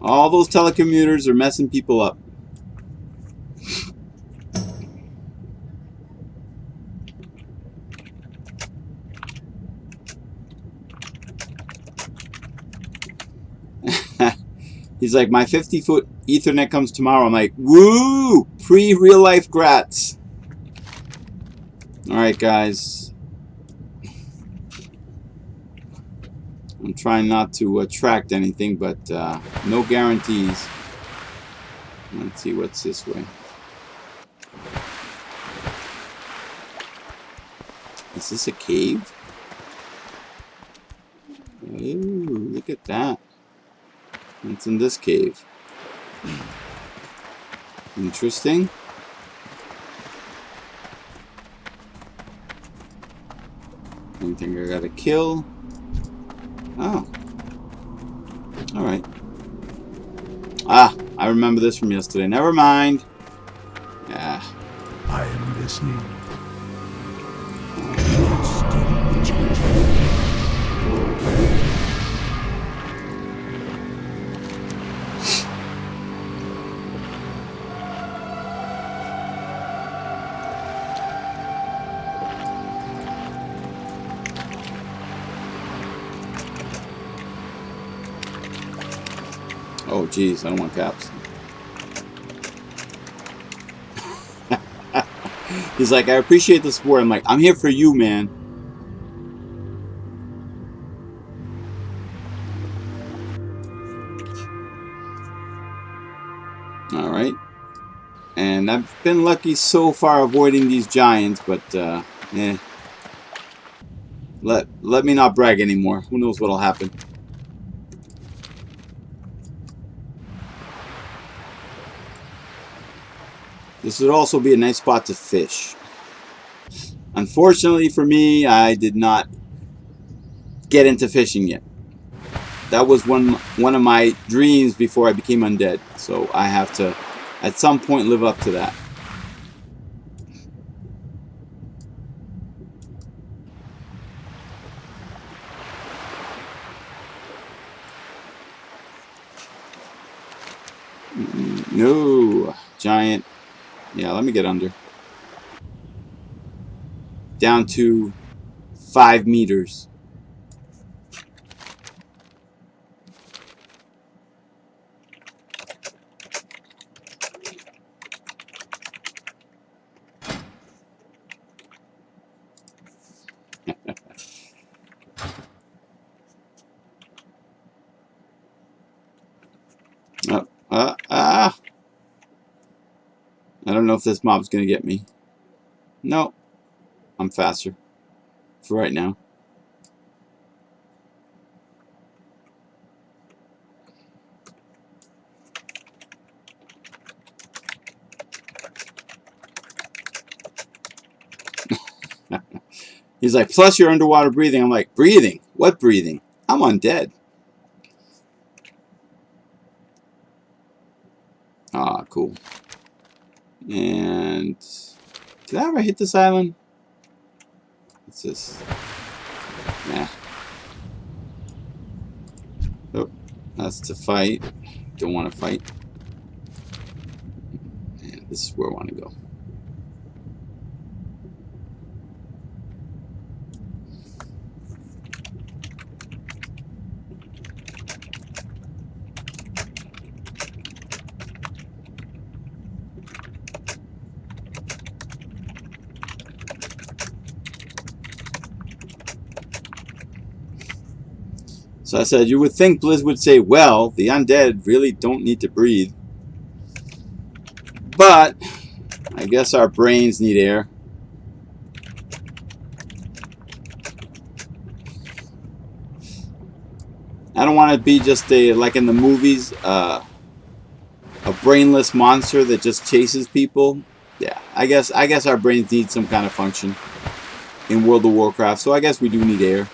All those telecommuters are messing people up. He's like, my 50-foot Ethernet comes tomorrow. I'm like, woo! Pre-real life grats. Alright, guys. I'm trying not to attract anything, but no guarantees. Let's see what's this way. Is this a cave? Ooh, look at that. What's in this cave? Interesting. Anything I gotta kill? Oh. Alright. Ah, I remember this from yesterday. Never mind. Yeah. I am listening. Oh, geez, I don't want caps. He's like, I appreciate the support. I'm like, I'm here for you, man. Alright. And I've been lucky so far avoiding these giants, but, eh. Let me not brag anymore. Who knows what'll happen. This would also be a nice spot to fish. Unfortunately for me, I did not get into fishing yet. That was one of my dreams before I became undead. So I have to, at some point, live up to that. No, giant. Yeah, let me get under. Down to 5 meters. I don't know if this mob's gonna get me. No, I'm faster for right now. He's like, plus you're underwater breathing. I'm like, breathing? What breathing? I'm undead. Ah, cool. And did I ever hit this island? What's this? Nah. Oh, that's to fight. Don't want to fight. And this is where I want to go. So I said, you would think Blizz would say, well, the undead really don't need to breathe. But I guess our brains need air. I don't want to be just a, like in the movies, a brainless monster that just chases people. Yeah, I guess our brains need some kind of function in World of Warcraft, so I guess we do need air.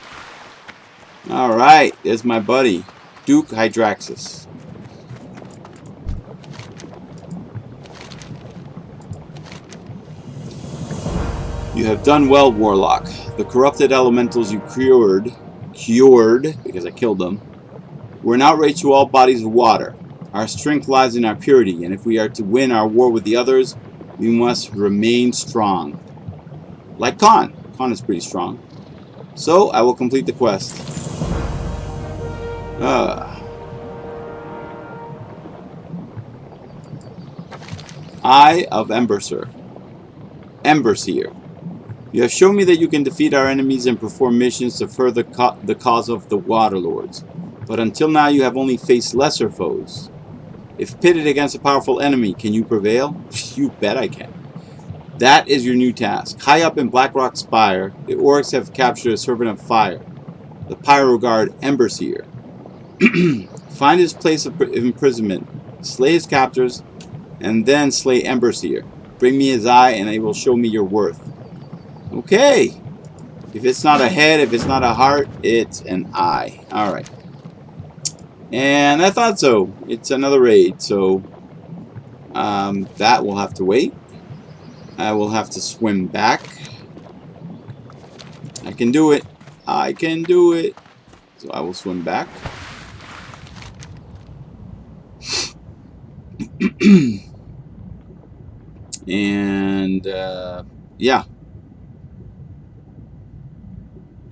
Alright, there's my buddy, Duke Hydraxis. You have done well, Warlock. The corrupted elementals you cured, because I killed them, were an outrage to all bodies of water. Our strength lies in our purity, and if we are to win our war with the others, we must remain strong. Like Khan. Khan is pretty strong. So, I will complete the quest. Eye of Emberseer. You have shown me that you can defeat our enemies and perform missions to further the cause of the Waterlords. But until now you have only faced lesser foes. If pitted against a powerful enemy, can you prevail? You bet I can. That is your new task. High up in Blackrock Spire, the orcs have captured a servant of fire, the Pyro Guard Emberseer. Find his place of imprisonment, slay his captors, and then slay Emberseer. Bring me his eye and it will show me your worth. Okay. If it's not a head, if it's not a heart, it's an eye. Alright. And I thought so. It's another raid, so that will have to wait. I will have to swim back. I can do it. I can do it. So I will swim back. And yeah.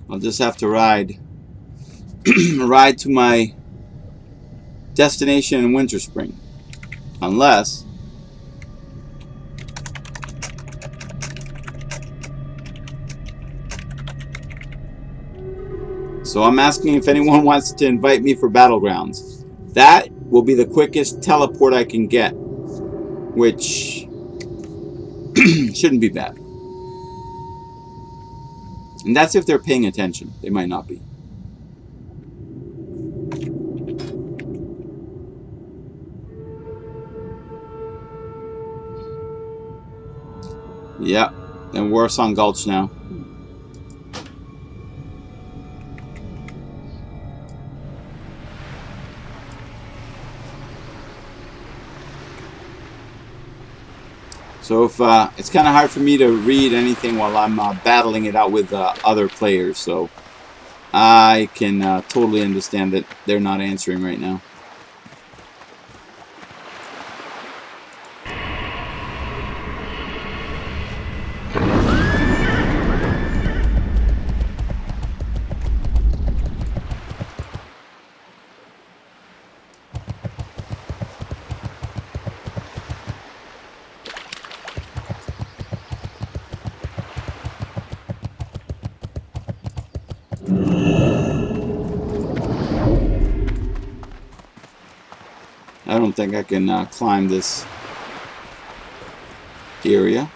I'll just have to ride ride to my destination in Winter Spring. Unless so I'm asking if anyone wants to invite me for Battlegrounds. That will be the quickest teleport I can get, which shouldn't be bad. And that's if they're paying attention. They might not be. Yep. And Warsong Gulch now. So if it's kind of hard for me to read anything while I'm battling it out with other players, so I can totally understand that they're not answering right now. I don't think I can climb this area.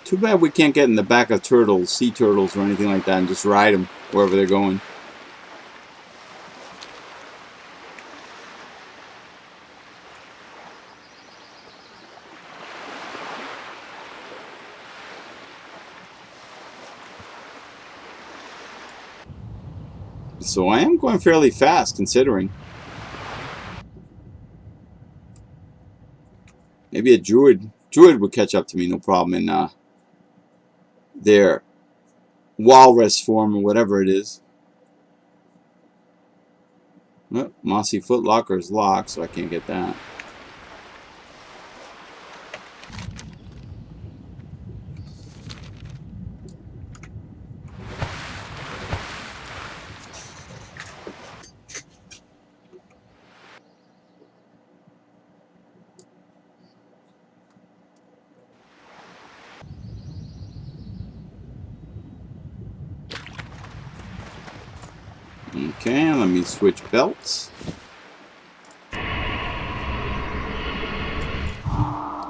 Too bad we can't get in the back of turtles, sea turtles or anything like that and just ride them wherever they're going. So I am going fairly fast, considering. Maybe a druid would catch up to me, no problem, in their walrus form or whatever it is. Oh, Mossy Footlocker is locked, so I can't get that. Okay, let me switch belts.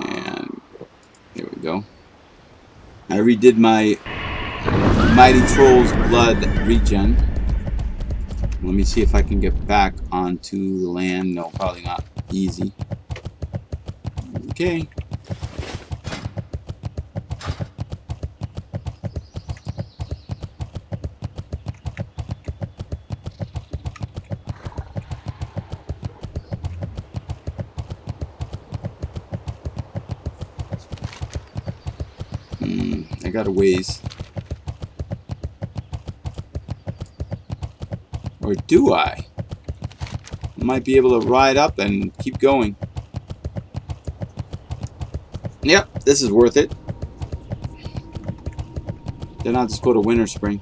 And here we go. I redid my Mighty Troll's Blood regen. Let me see if I can get back onto the land. No, probably not easy. Okay. I got a ways. Or do I? I might be able to ride up and keep going. Yep, this is worth it. Then I'll just go to Winter Spring.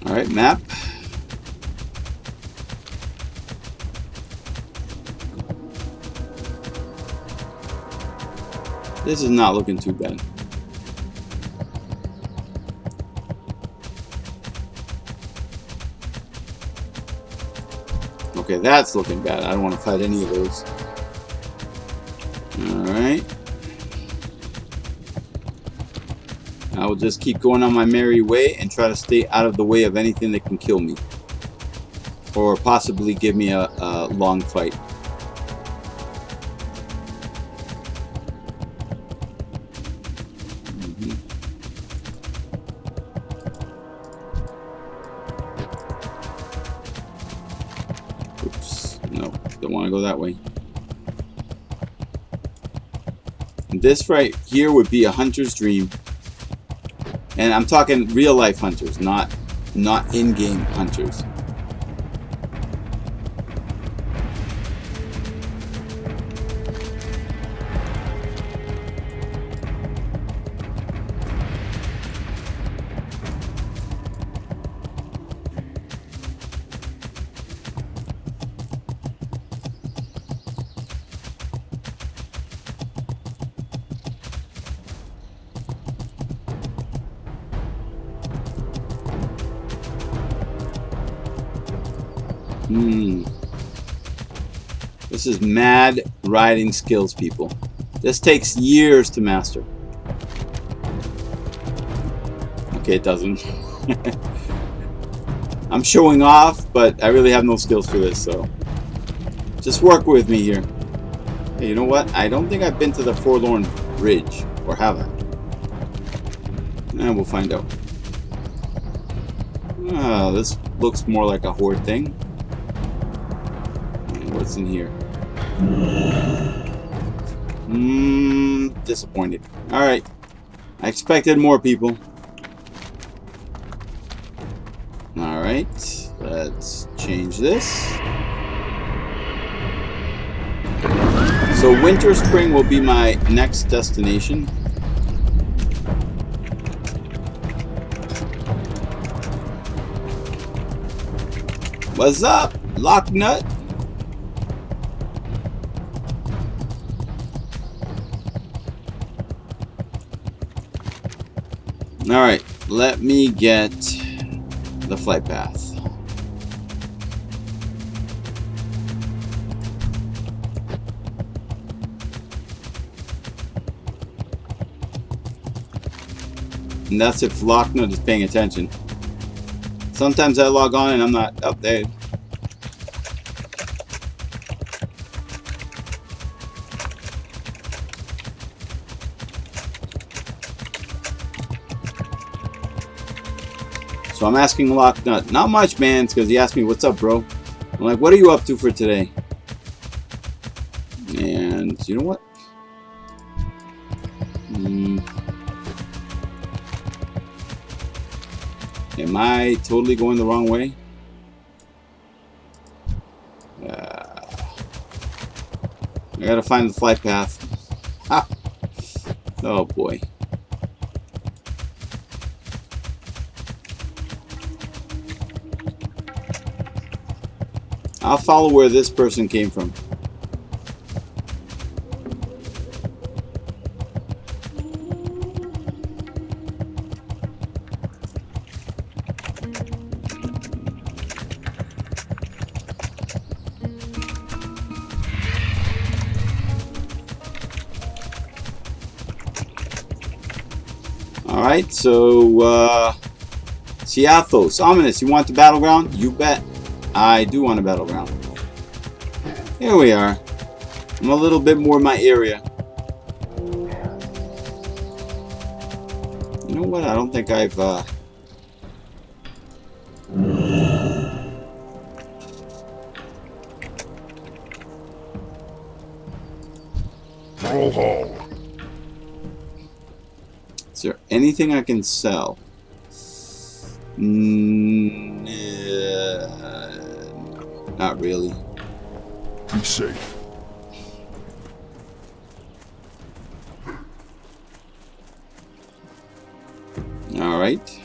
Alright, map. This is not looking too bad. Okay, that's looking bad. I don't want to fight any of those. Alright. I will just keep going on my merry way and try to stay out of the way of anything that can kill me. Or possibly give me a long fight. Oops. No, don't want to go that way. And this right here would be a hunter's dream. And I'm talking real life hunters, not in-game hunters. This is mad riding skills, people. This takes years to master. Okay, it doesn't. I'm showing off, but I really have no skills for this, so just work with me here. Hey, you know what? I don't think I've been to the Forlorn Bridge, or have I? And we'll find out. Ah, this looks more like a horde thing. And what's in here? Disappointed. Alright. I expected more people. Alright. Let's change this. So Winter Spring will be my next destination. What's up, Locknut? Alright, let me get the flight path. And that's if Locknut is paying attention. Sometimes I log on and I'm not up there. So I'm asking Locknut, not much, man, because he asked me, what's up, bro? I'm like, what are you up to for today? And you know what? Am I totally going the wrong way? I gotta find the flight path. Ha! Oh boy. I'll follow where this person came from. Alright, so, Siathos. Ominus, you want the battleground? You bet. I do want a battleground. Here we are. I'm a little bit more in my area. You know what? I don't think I've, Roll hall. Is there anything I can sell? Not really. Be safe. All right.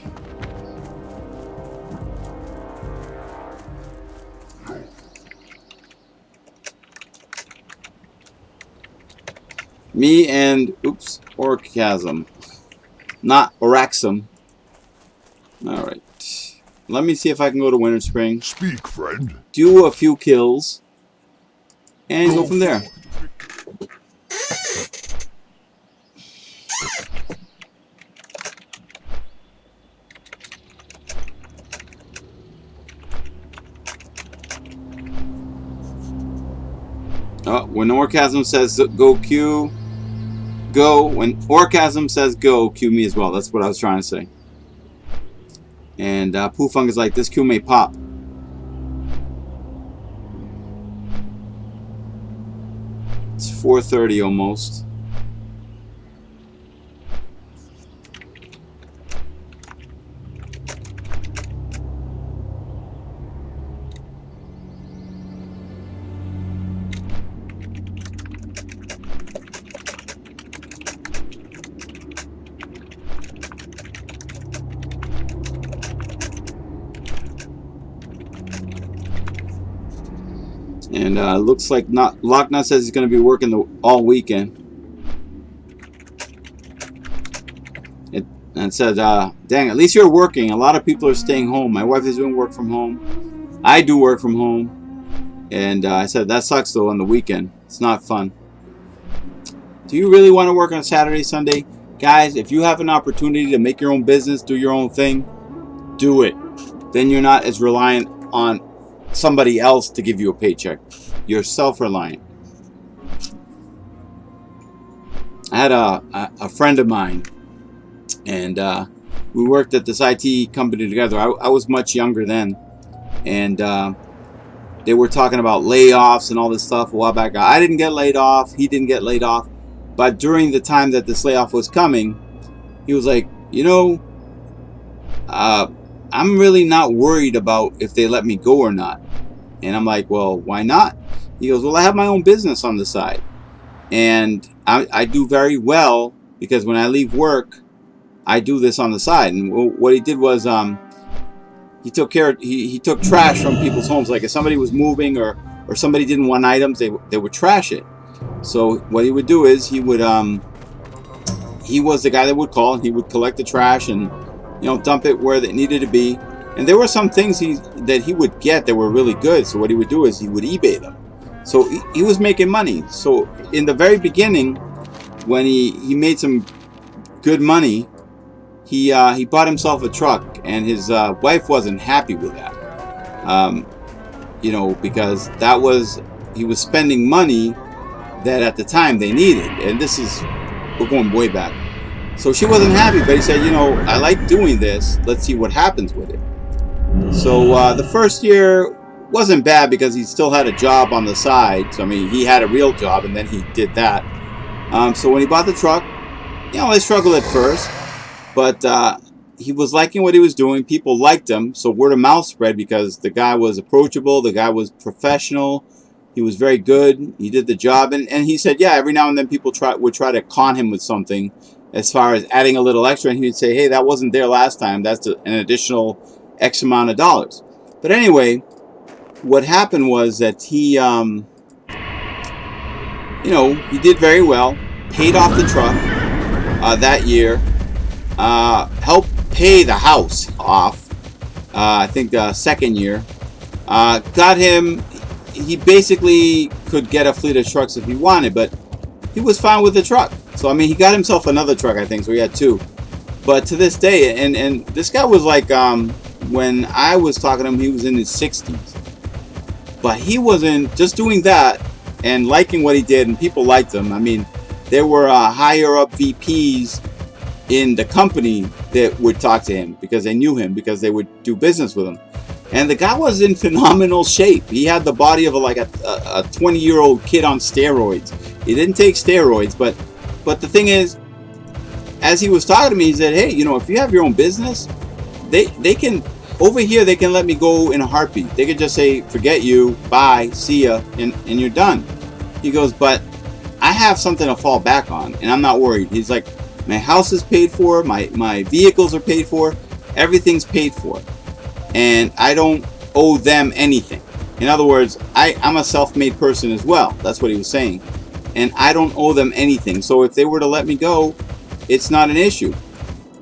Me and, oops, Orchasm. Not Oraxum. Alright. Let me see if I can go to Winter Spring. Speak, friend. Do a few kills. And go from there. Oh, when Orchasm says go Q, go. When Orchasm says go, Q me as well. That's what I was trying to say. And Poofung is like, this Q may pop. It's 4:30 almost. And looks like Locknut says he's going to be working all weekend. And said, dang, at least you're working. A lot of people are staying home. My wife is doing work from home. I do work from home. And I said, that sucks though on the weekend. It's not fun. Do you really want to work on Saturday, Sunday? Guys, if you have an opportunity to make your own business, do your own thing, do it. Then you're not as reliant on somebody else to give you a paycheck. You're self-reliant. I had a friend of mine, and we worked at this IT company together. I was much younger then, and they were talking about layoffs and all this stuff a while back. I didn't get laid off. He didn't get laid off. But during the time that this layoff was coming, he was like, you know, I'm really not worried about if they let me go or not. And I'm like, well, why not? He goes, well, I have my own business on the side. And I do very well because when I leave work, I do this on the side. And what he did was he took trash from people's homes. Like if somebody was moving or somebody didn't want items, they would trash it. So what he would do is he was the guy that would call and he would collect the trash and, you know, dump it where it needed to be. And there were some things that he would get that were really good. So what he would do is he would eBay them. So he was making money. So in the very beginning, when he made some good money, he bought himself a truck, and his wife wasn't happy with that. You know, because he was spending money that at the time they needed. And we're going way back. So she wasn't happy, but he said, you know, I like doing this. Let's see what happens with it. So the first year wasn't bad because he still had a job on the side. So, I mean, he had a real job, and then he did that. So when he bought the truck, you know, they struggled at first. But he was liking what he was doing. People liked him. So word of mouth spread because the guy was approachable. The guy was professional. He was very good. He did the job. And he said, yeah, every now and then people would try to con him with something as far as adding a little extra. And he would say, hey, that wasn't there last time. That's an additional X amount of dollars. But anyway, what happened was that he, you know, he did very well. Paid off the truck that year. Helped pay the house off. I think the second year. Got him. He basically could get a fleet of trucks if he wanted, but he was fine with the truck. So, I mean, he got himself another truck, I think. So he had two. But to this day, and this guy was like, when I was talking to him, he was in his 60s. But he wasn't just doing that and liking what he did, and people liked him. I mean, there were higher up VPs in the company that would talk to him because they knew him, because they would do business with him. And the guy was in phenomenal shape. He had the body of like a 20-year-old kid on steroids. He didn't take steroids, but the thing is, as he was talking to me, he said, hey, you know, if you have your own business, they can, over here, they can let me go in a heartbeat. They could just say, forget you, bye, see ya, and you're done. He goes, but I have something to fall back on, and I'm not worried. He's like, my house is paid for, my vehicles are paid for, everything's paid for, and I don't owe them anything. In other words, I'm a self-made person as well. That's what he was saying. And I don't owe them anything. So if they were to let me go, it's not an issue.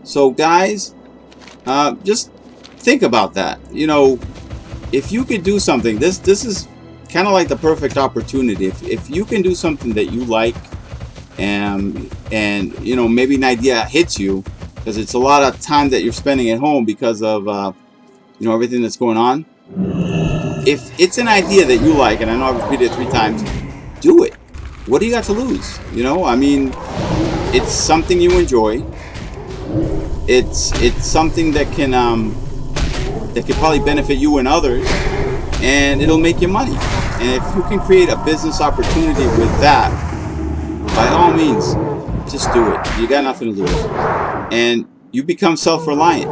So guys, just think about that. You know, if you could do something, this is kind of like the perfect opportunity. If you can do something that you like, and you know, maybe an idea hits you, because it's a lot of time that you're spending at home because of you know, everything that's going on. If it's an idea that you like, and I know I've repeated it 3 times, do it. What do you got to lose? You know, I mean, it's something you enjoy. It's something that can probably benefit you and others, and it'll make you money. And if you can create a business opportunity with that, by all means, just do it. You got nothing to lose, and you become self-reliant.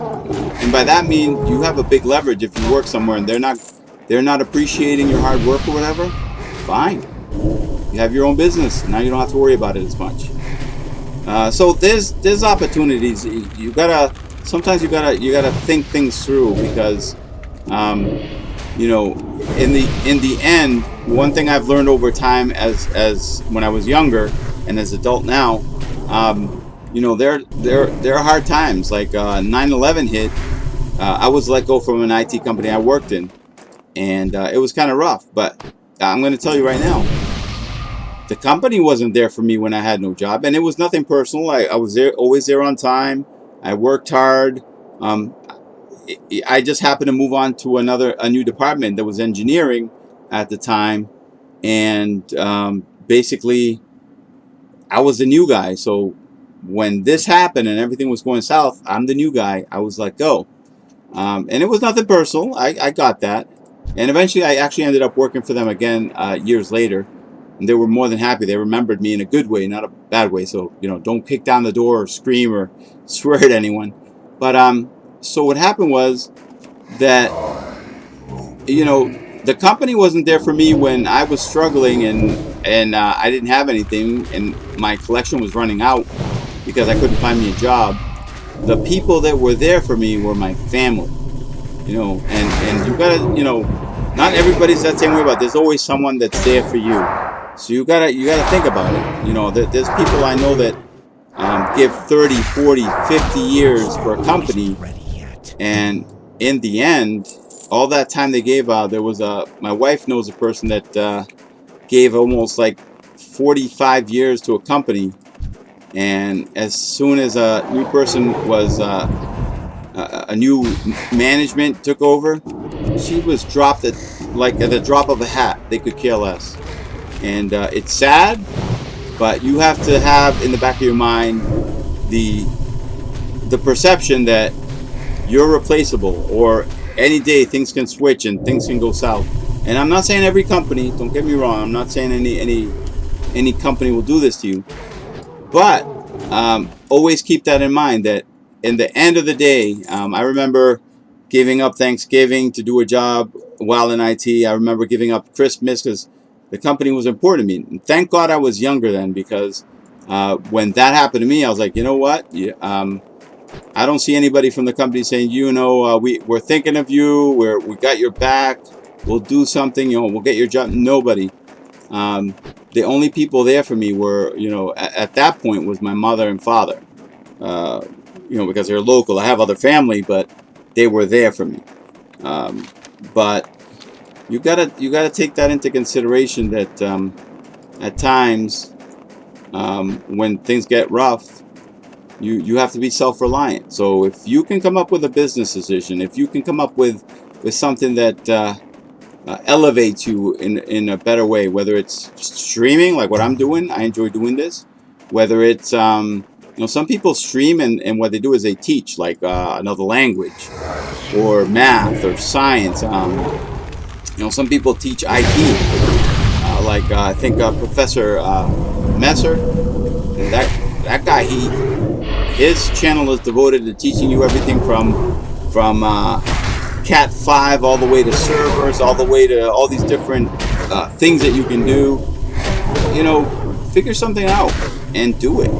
And by that mean, you have a big leverage. If you work somewhere and they're not appreciating your hard work or whatever, fine. You have your own business. Now you don't have to worry about it as much. So there's opportunities. Sometimes you gotta think things through, because you know, in the end, one thing I've learned over time, as when I was younger and as adult now, you know, there are hard times. Like 9/11 hit. I was let go from an IT company I worked in, and it was kind of rough. But I'm going to tell you right now, the company wasn't there for me when I had no job, and it was nothing personal. I was there, always there on time. I worked hard. I just happened to move on to a new department that was engineering at the time, and basically I was the new guy. So when this happened and everything was going south, I'm the new guy. I was let go, and it was nothing personal. I got that, and eventually I actually ended up working for them again years later. And they were more than happy. They remembered me in a good way, not a bad way. So, you know, don't kick down the door or scream or swear at anyone. But so what happened was that, you know, the company wasn't there for me when I was struggling and I didn't have anything, and my collection was running out because I couldn't find me a job. The people that were there for me were my family, you know, and you gotta, you know, not everybody's that same way, but there's always someone that's there for you. So you gotta think about it. You know, there's people I know that give 30, 40, 50 years for a company, and in the end, all that time they gave, there was my wife knows a person that gave almost like 45 years to a company, and as soon as a new person was a new management took over, she was dropped at the drop of a hat. They could care less. And it's sad, but you have to have in the back of your mind the perception that you're replaceable, or any day things can switch and things can go south. And I'm not saying every company, don't get me wrong, I'm not saying any company will do this to you, but always keep that in mind, that in the end of the day, I remember giving up Thanksgiving to do a job while in IT. I remember giving up Christmas because the company was important to me. And thank God I was younger then, because when that happened to me, I was like, you know what? I don't see anybody from the company saying, you know, we're thinking of you. We got your back. We'll do something. You know, we'll get your job. Nobody. The only people there for me were, you know, at that point was my mother and father. You know, because they're local. I have other family, but they were there for me. But you gotta take that into consideration, that at times when things get rough, You have to be self-reliant. So if you can come up with a business decision, if you can come up with something that elevates you in a better way, whether it's streaming like what I'm doing, I enjoy doing this. Whether it's you know, some people stream and what they do is they teach like another language or math or science. You know, some people teach IT, like I think Professor Messer. And that guy, his channel is devoted to teaching you everything from Cat 5 all the way to servers, all the way to all these different things that you can do. You know, figure something out and do it.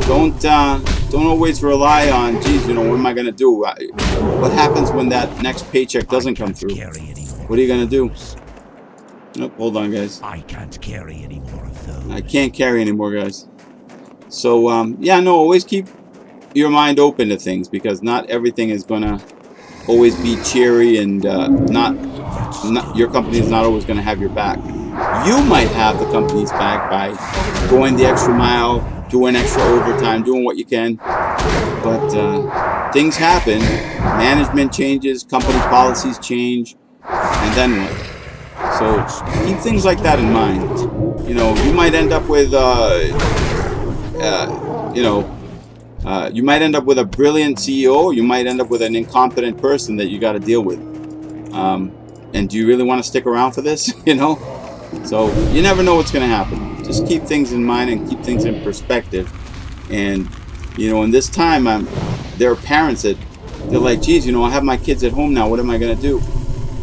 Don't always rely on, geez, you know, what am I gonna do? What happens when that next paycheck doesn't come through? What are you gonna do? Nope, hold on, guys. I can't carry any more of those. I can't carry anymore, guys. So yeah, no, always keep your mind open to things, because not everything is gonna always be cheery, and not your company is not always gonna have your back. You might have the company's back by going the extra mile, doing extra overtime, doing what you can, but things happen. Management changes, company policies change, and then what? So keep things like that in mind. You know, you might end up with you might end up with a brilliant CEO. You might end up with an incompetent person that you got to deal with. And do you really want to stick around for this? You know, so you never know what's going to happen. Just keep things in mind and keep things in perspective. And you know, in this time, there are parents that they're like, geez, you know, I have my kids at home now. What am I going to do?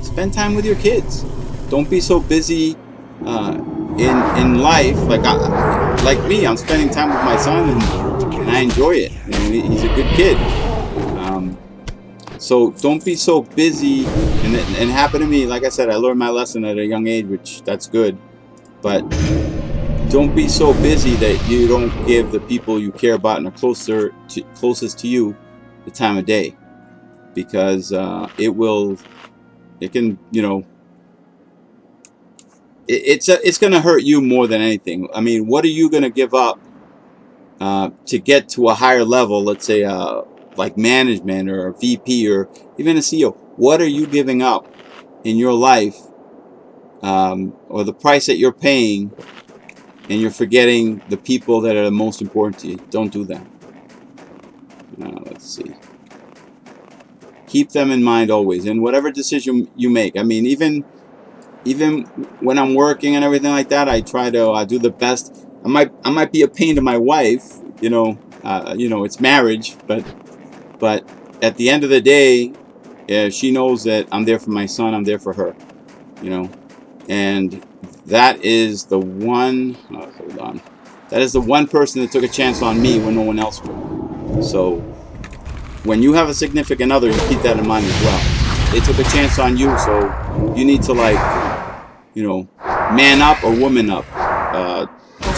Spend time with your kids. Don't be so busy in life. Like me, I'm spending time with my son, and I enjoy it. You know, he's a good kid. So don't be so busy. And it happened to me. Like I said, I learned my lesson at a young age, which that's good. But don't be so busy that you don't give the people you care about and are closest to you the time of day, because it can, you know, it's going to hurt you more than anything. I mean, what are you going to give up to get to a higher level? Let's say like management or a VP or even a CEO. What are you giving up in your life, or the price that you're paying, and you're forgetting the people that are the most important to you? Don't do that. Let's see. Keep them in mind always, in whatever decision you make. I mean, even when I'm working and everything like that, I try to do the best. I might be a pain to my wife, you know, it's marriage, but at the end of the day, she knows that I'm there for my son, I'm there for her, you know, and that is the one. Hold on, that is the one person that took a chance on me when no one else would. So when you have a significant other, you keep that in mind as well. They took a chance on you, so you need to, like, you know, man up or woman up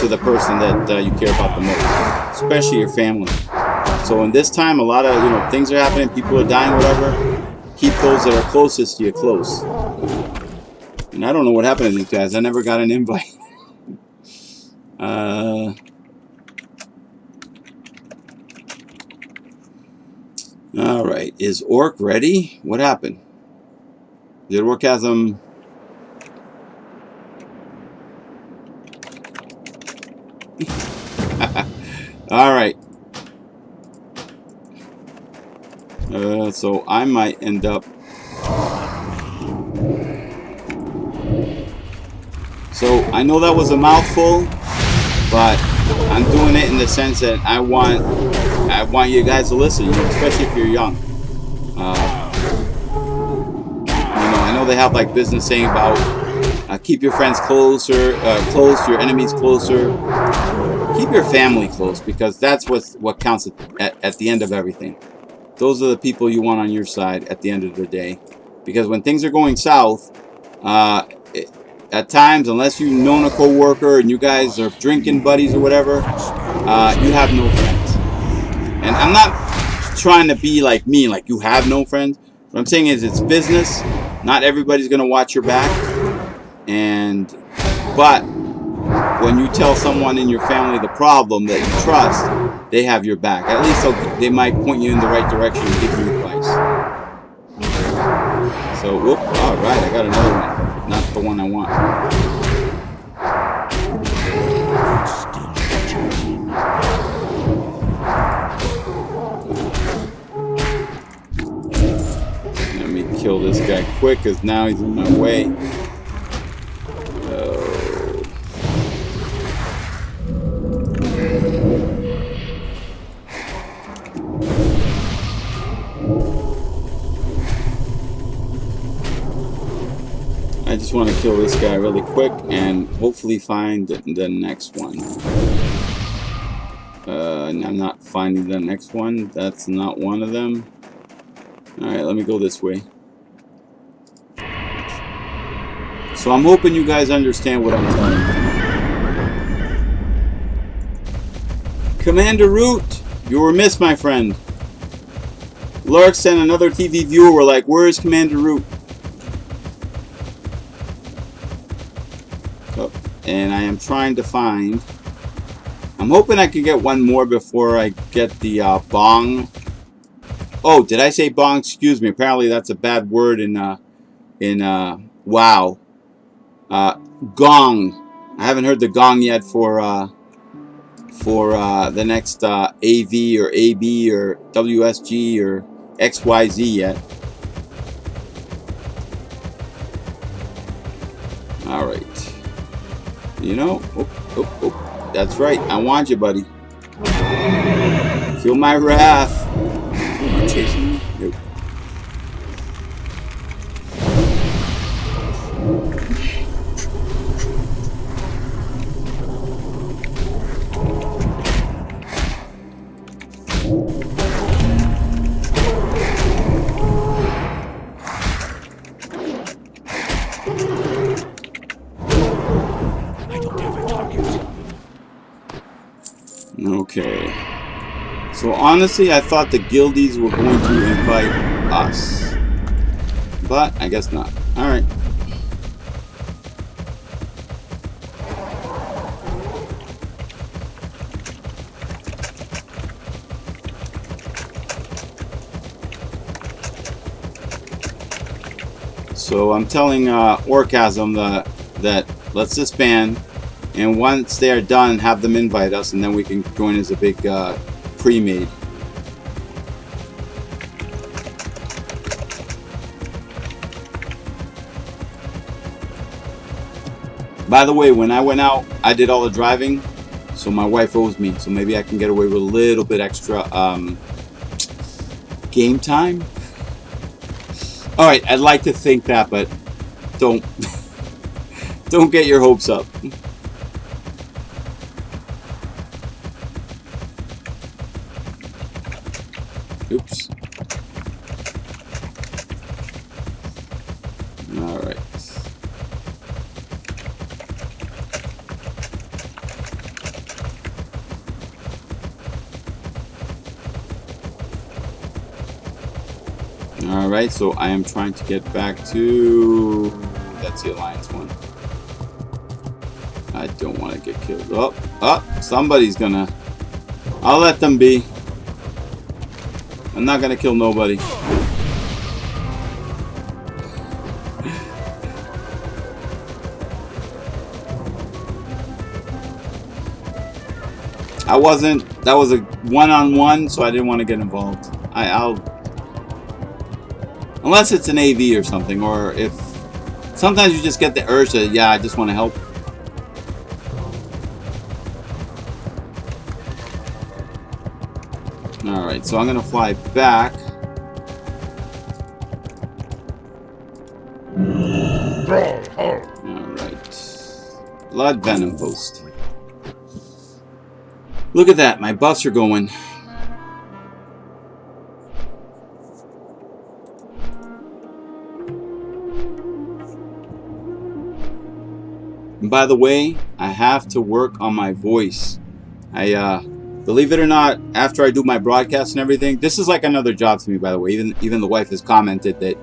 to the person that you care about the most, especially your family. So in this time, a lot of, you know, things are happening, people are dying, whatever. Keep those that are closest to you close. And I don't know what happened to these guys. I never got an invite. All right, is Orc ready? What happened? Did Orcasm? All right. So I might end up. So I know that was a mouthful, but I'm doing it in the sense that I want you guys to listen, you know, especially if you're young. You know, I know they have like business saying about keep your friends close, your enemies closer. Keep your family close, because that's what counts at the end of everything. Those are the people you want on your side at the end of the day. Because when things are going south, at times, unless you've known a co-worker and you guys are drinking buddies or whatever, you have no friends. And I'm not trying to be like me, like you have no friends. What I'm saying is, it's business. Not everybody's going to watch your back. But when you tell someone in your family the problem that you trust, they have your back. At least they might point you in the right direction and give you advice. So, whoop, alright, I got another one. Not the one I want. Let me kill this guy quick, because now he's in my way. I just want to kill this guy really quick and hopefully find the next one. And I'm not finding the next one. That's not one of them. Alright, let me go this way. So I'm hoping you guys understand what I'm telling you. Commander Root, you were missed, my friend. Larks and another TV viewer were like, where is Commander Root? Oh, and I am trying to find... I'm hoping I can get one more before I get the bong. Oh, did I say bong? Excuse me. Apparently that's a bad word in WoW. Gong. I haven't heard the gong yet for the next AV or AB or WSG or XYZ yet. Alright. You know, that's right. I want you, buddy. Feel my wrath. Am I chasing you? Nope. Okay. So honestly, I thought the guildies were going to invite us. But I guess not. Alright. So I'm telling Orchasm that let's disband. And once they are done, have them invite us, and then we can join as a big pre-made. By the way, when I went out, I did all the driving, so my wife owes me. So maybe I can get away with a little bit extra game time. All right, I'd like to think that, but don't don't get your hopes up. Oops. All right. All right, so I am trying to get back to... That's the Alliance one. I don't want to get killed. Oh, somebody's gonna... I'll let them be. I'm not gonna kill nobody. That was a one-on-one, so I didn't want to get involved. I'll unless it's an AV or something, or if sometimes you just get the urge to, yeah, I just want to help. Alright, so I'm gonna fly back. Alright. Blood Venom Post. Look at that, my buffs are going. And by the way, I have to work on my voice. Believe it or not, after I do my broadcast and everything, this is like another job to me, by the way. Even the wife has commented that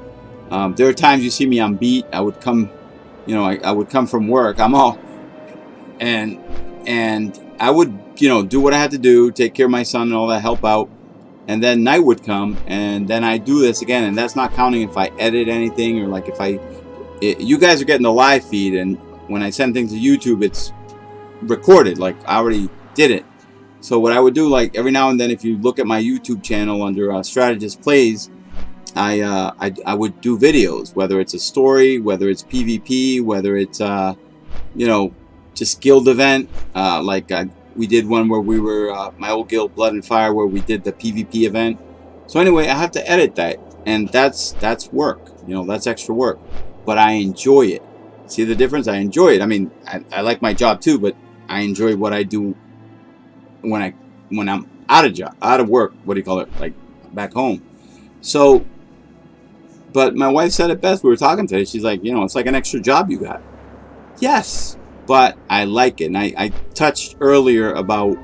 there are times you see me on beat. I would come, you know, I would come from work. I'm all and I would, you know, do what I had to do, take care of my son and all that, help out. And then night would come, and then I do this again, and that's not counting if I edit anything, or like if you guys are getting the live feed, and when I send things to YouTube, it's recorded, like I already did it. So what I would do, like every now and then, if you look at my YouTube channel under Strategyst Plays, I would do videos, whether it's a story, whether it's PvP, whether it's you know, just guild event, we did one where we were my old guild Blood and Fire, where we did the PvP event. So anyway, I have to edit that, and that's work, you know, that's extra work, but I enjoy it. See the difference? I enjoy it. I mean, I like my job too, but I enjoy what I do when I'm out of work, what do you call it, like back home. So, but my wife said it best. We were talking today. She's like, you know, it's like an extra job you got. Yes, but I like it. And I touched earlier about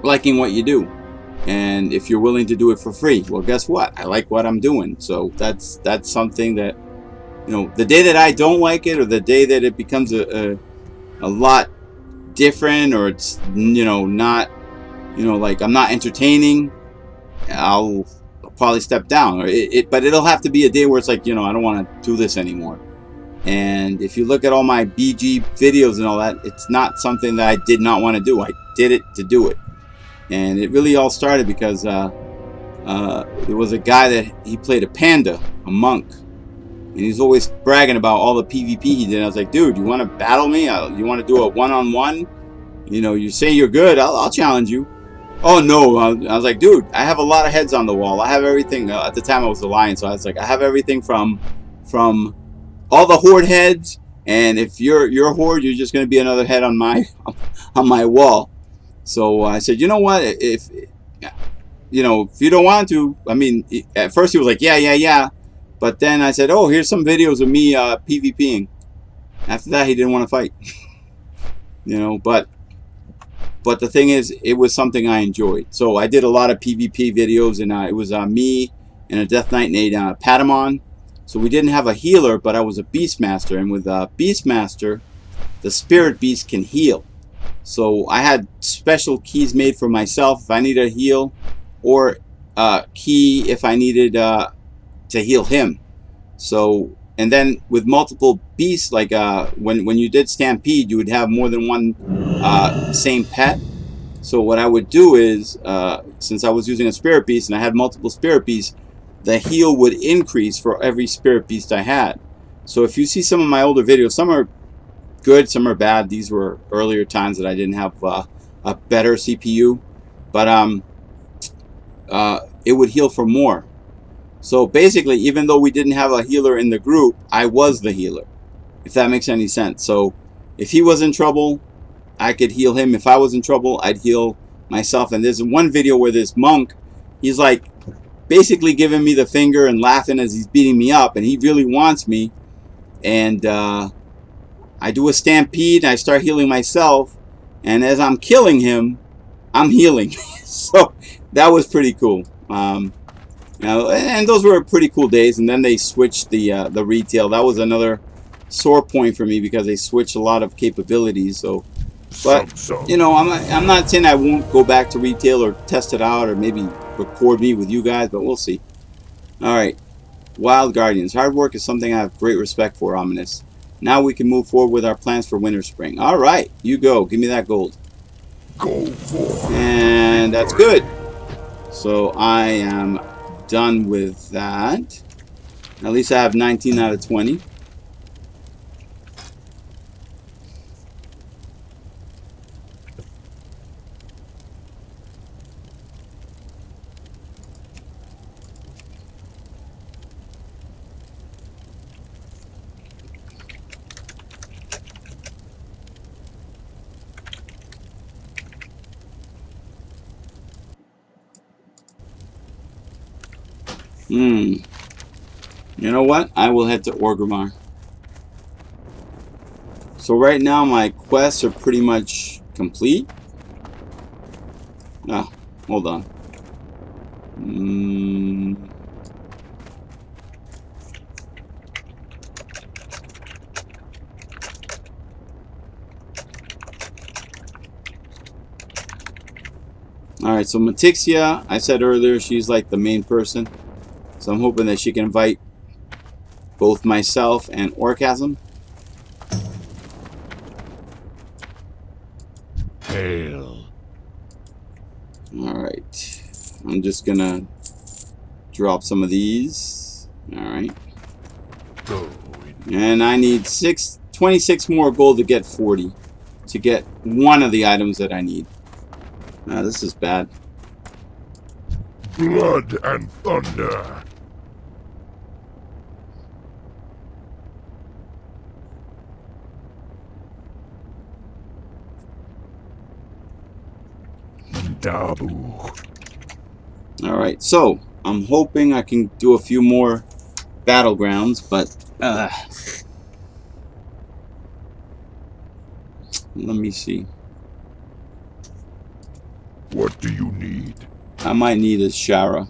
liking what you do, and if you're willing to do it for free, well, guess what? I like what I'm doing. So that's something that, you know, the day that I don't like it, or the day that it becomes a lot different, or it's, you know, not, you know, like I'm not entertaining, I'll probably step down, or but it'll have to be a day where it's like, you know, I don't want to do this anymore. And if you look at all my BG videos and all that, it's not something that I did not want to do. I did it to do it. And it really all started because there was a guy that he played a panda, a monk, and he's always bragging about all the PvP he did. I was like, dude, you want to battle me? You want to do a one-on-one? You know, you say you're good, I'll challenge you. Oh no, I was like, dude, I have a lot of heads on the wall. I have everything. At the time I was a lion, so I was like, I have everything from all the horde heads, and if you're a horde, you're just going to be another head on my wall. So I said, you know what, if you know, if you don't want to, I mean, at first he was like, yeah, but then I said, oh, here's some videos of me PvPing. After that, he didn't want to fight. You know, but the thing is, it was something I enjoyed. So I did a lot of PvP videos, and it was me and a Death Knight and a Patamon. So we didn't have a healer, but I was a Beastmaster, and with Beastmaster, the Spirit Beast can heal. So I had special keys made for myself if I needed a heal, or key if I needed to heal him. So, and then with multiple beasts, like when you did Stampede, you would have more than one same pet. So what I would do is, since I was using a Spirit Beast and I had multiple Spirit Beasts, the heal would increase for every Spirit Beast I had. So if you see some of my older videos, some are good, some are bad. These were earlier times that I didn't have a better CPU, but it would heal for more. So basically, even though we didn't have a healer in the group, I was the healer, if that makes any sense. So if he was in trouble, I could heal him. If I was in trouble, I'd heal myself. And there's one video where this monk, he's like basically giving me the finger and laughing as he's beating me up, and he really wants me. And I do a stampede, and I start healing myself, and as I'm killing him, I'm healing. So that was pretty cool. You know, and those were pretty cool days. And then they switched the retail. That was another sore point for me, because they switched a lot of capabilities. So, but you know, I'm not saying I won't go back to retail or test it out, or maybe record me with you guys, but we'll see. All right, Wild Guardians. Hard work is something I have great respect for, Ominus. Now we can move forward with our plans for Winter Spring. All right, you go. Give me that gold. Go for it. And that's good. So I am done with that. At least I have 19 out of 20. You know what? I will head to Orgrimmar. So right now my quests are pretty much complete. Ah, hold on. Alright, so Matixia, I said earlier, she's like the main person. So I'm hoping that she can invite both myself and Orgasm. Hail. Alright. I'm just gonna drop some of these. Alright. Go. And I need 26 more gold to get 40. To get one of the items that I need. This is bad. Blood and thunder. Dabu. Alright, so I'm hoping I can do a few more battlegrounds, but let me see. What do you need? I might need Azshara.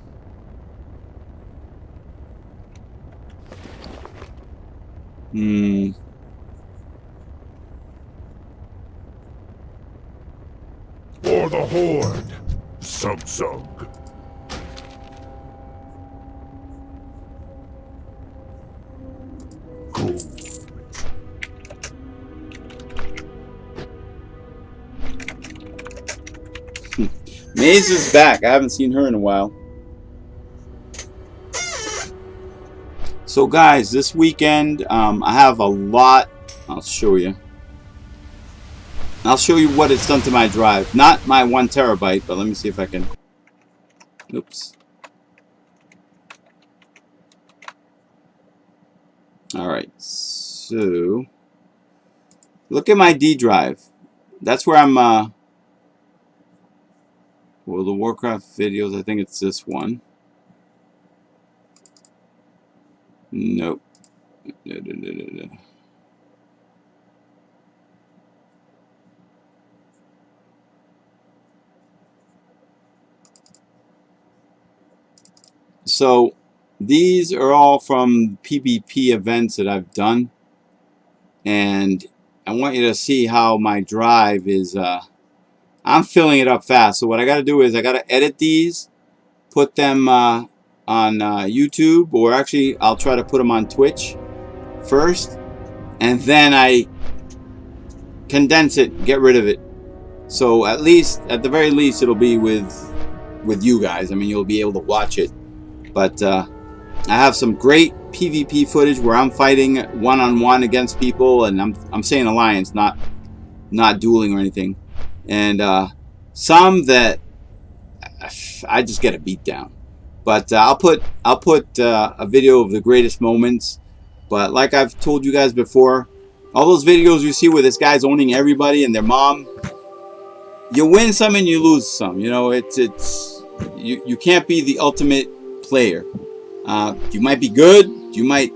For the Horde. Sug. Go. Maze is back. I haven't seen her in a while. So guys, this weekend I have a lot. I'll show you. I'll show you what it's done to my drive. Not my 1 terabyte, but let me see if I can. Oops. Alright, so look at my D drive. That's where I'm well, the Warcraft videos, I think it's this one. Nope. No. So these are all from PvP events that I've done, and I want you to see how my drive is. I'm filling it up fast. So what I got to do is I got to edit these, put them on YouTube, or actually I'll try to put them on Twitch first, and then I condense it, get rid of it. So at the very least, it'll be with you guys. I mean, you'll be able to watch it. But I have some great PvP footage where I'm fighting one-on-one against people, and I'm saying alliance, not dueling or anything. And some that I just get a beat down. But I'll put a video of the greatest moments. But like I've told you guys before, all those videos you see where this guy's owning everybody and their mom, you win some and you lose some. You know, you can't be the ultimate player. You might be good. You might,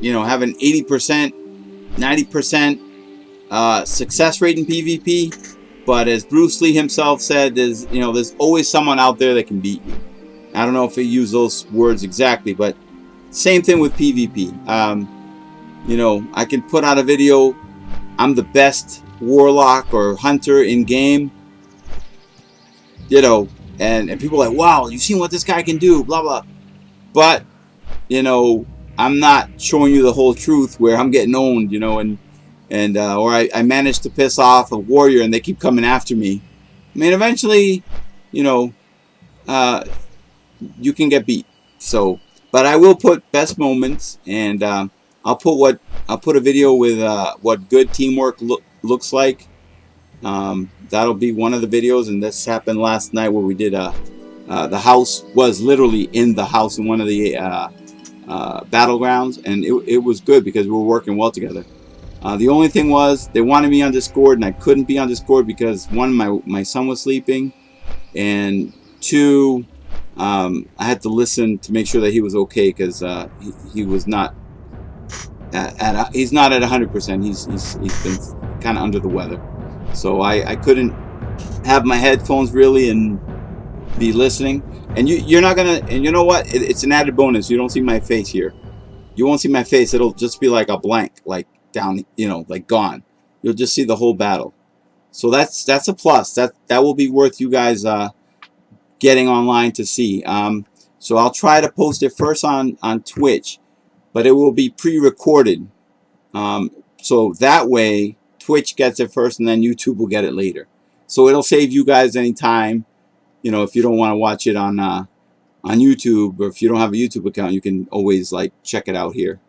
have an 80%, 90% success rate in PvP. But as Bruce Lee himself said, there's always someone out there that can beat you. I don't know if he used those words exactly, but same thing with PvP. I can put out a video, I'm the best warlock or hunter in game, and people are like, wow, you've seen what this guy can do, blah, blah. But, I'm not showing you the whole truth where I'm getting owned, or I managed to piss off a warrior and they keep coming after me. I mean, eventually, you can get beat. So, but I will put best moments, and I'll put a video with what good teamwork looks like. That'll be one of the videos, and this happened last night where we did the house was literally in the house in one of the battlegrounds, and it was good because we were working well together. The only thing was they wanted me on Discord, and I couldn't be on Discord because one, my son was sleeping, and two, I had to listen to make sure that he was okay because he was not he's not at 100%. He's been kind of under the weather, so I couldn't have my headphones really and be listening. And you're not gonna, and you know what? It's an added bonus. You don't see my face here. You won't see my face. It'll just be like a blank, like down, like gone. You'll just see the whole battle. So that's a plus. That will be worth you guys getting online to see. So I'll try to post it first on Twitch, but it will be pre-recorded. So that way Twitch gets it first and then YouTube will get it later. So it'll save you guys any time, you know, if you don't want to watch it on YouTube, or if you don't have a YouTube account, you can always like check it out here.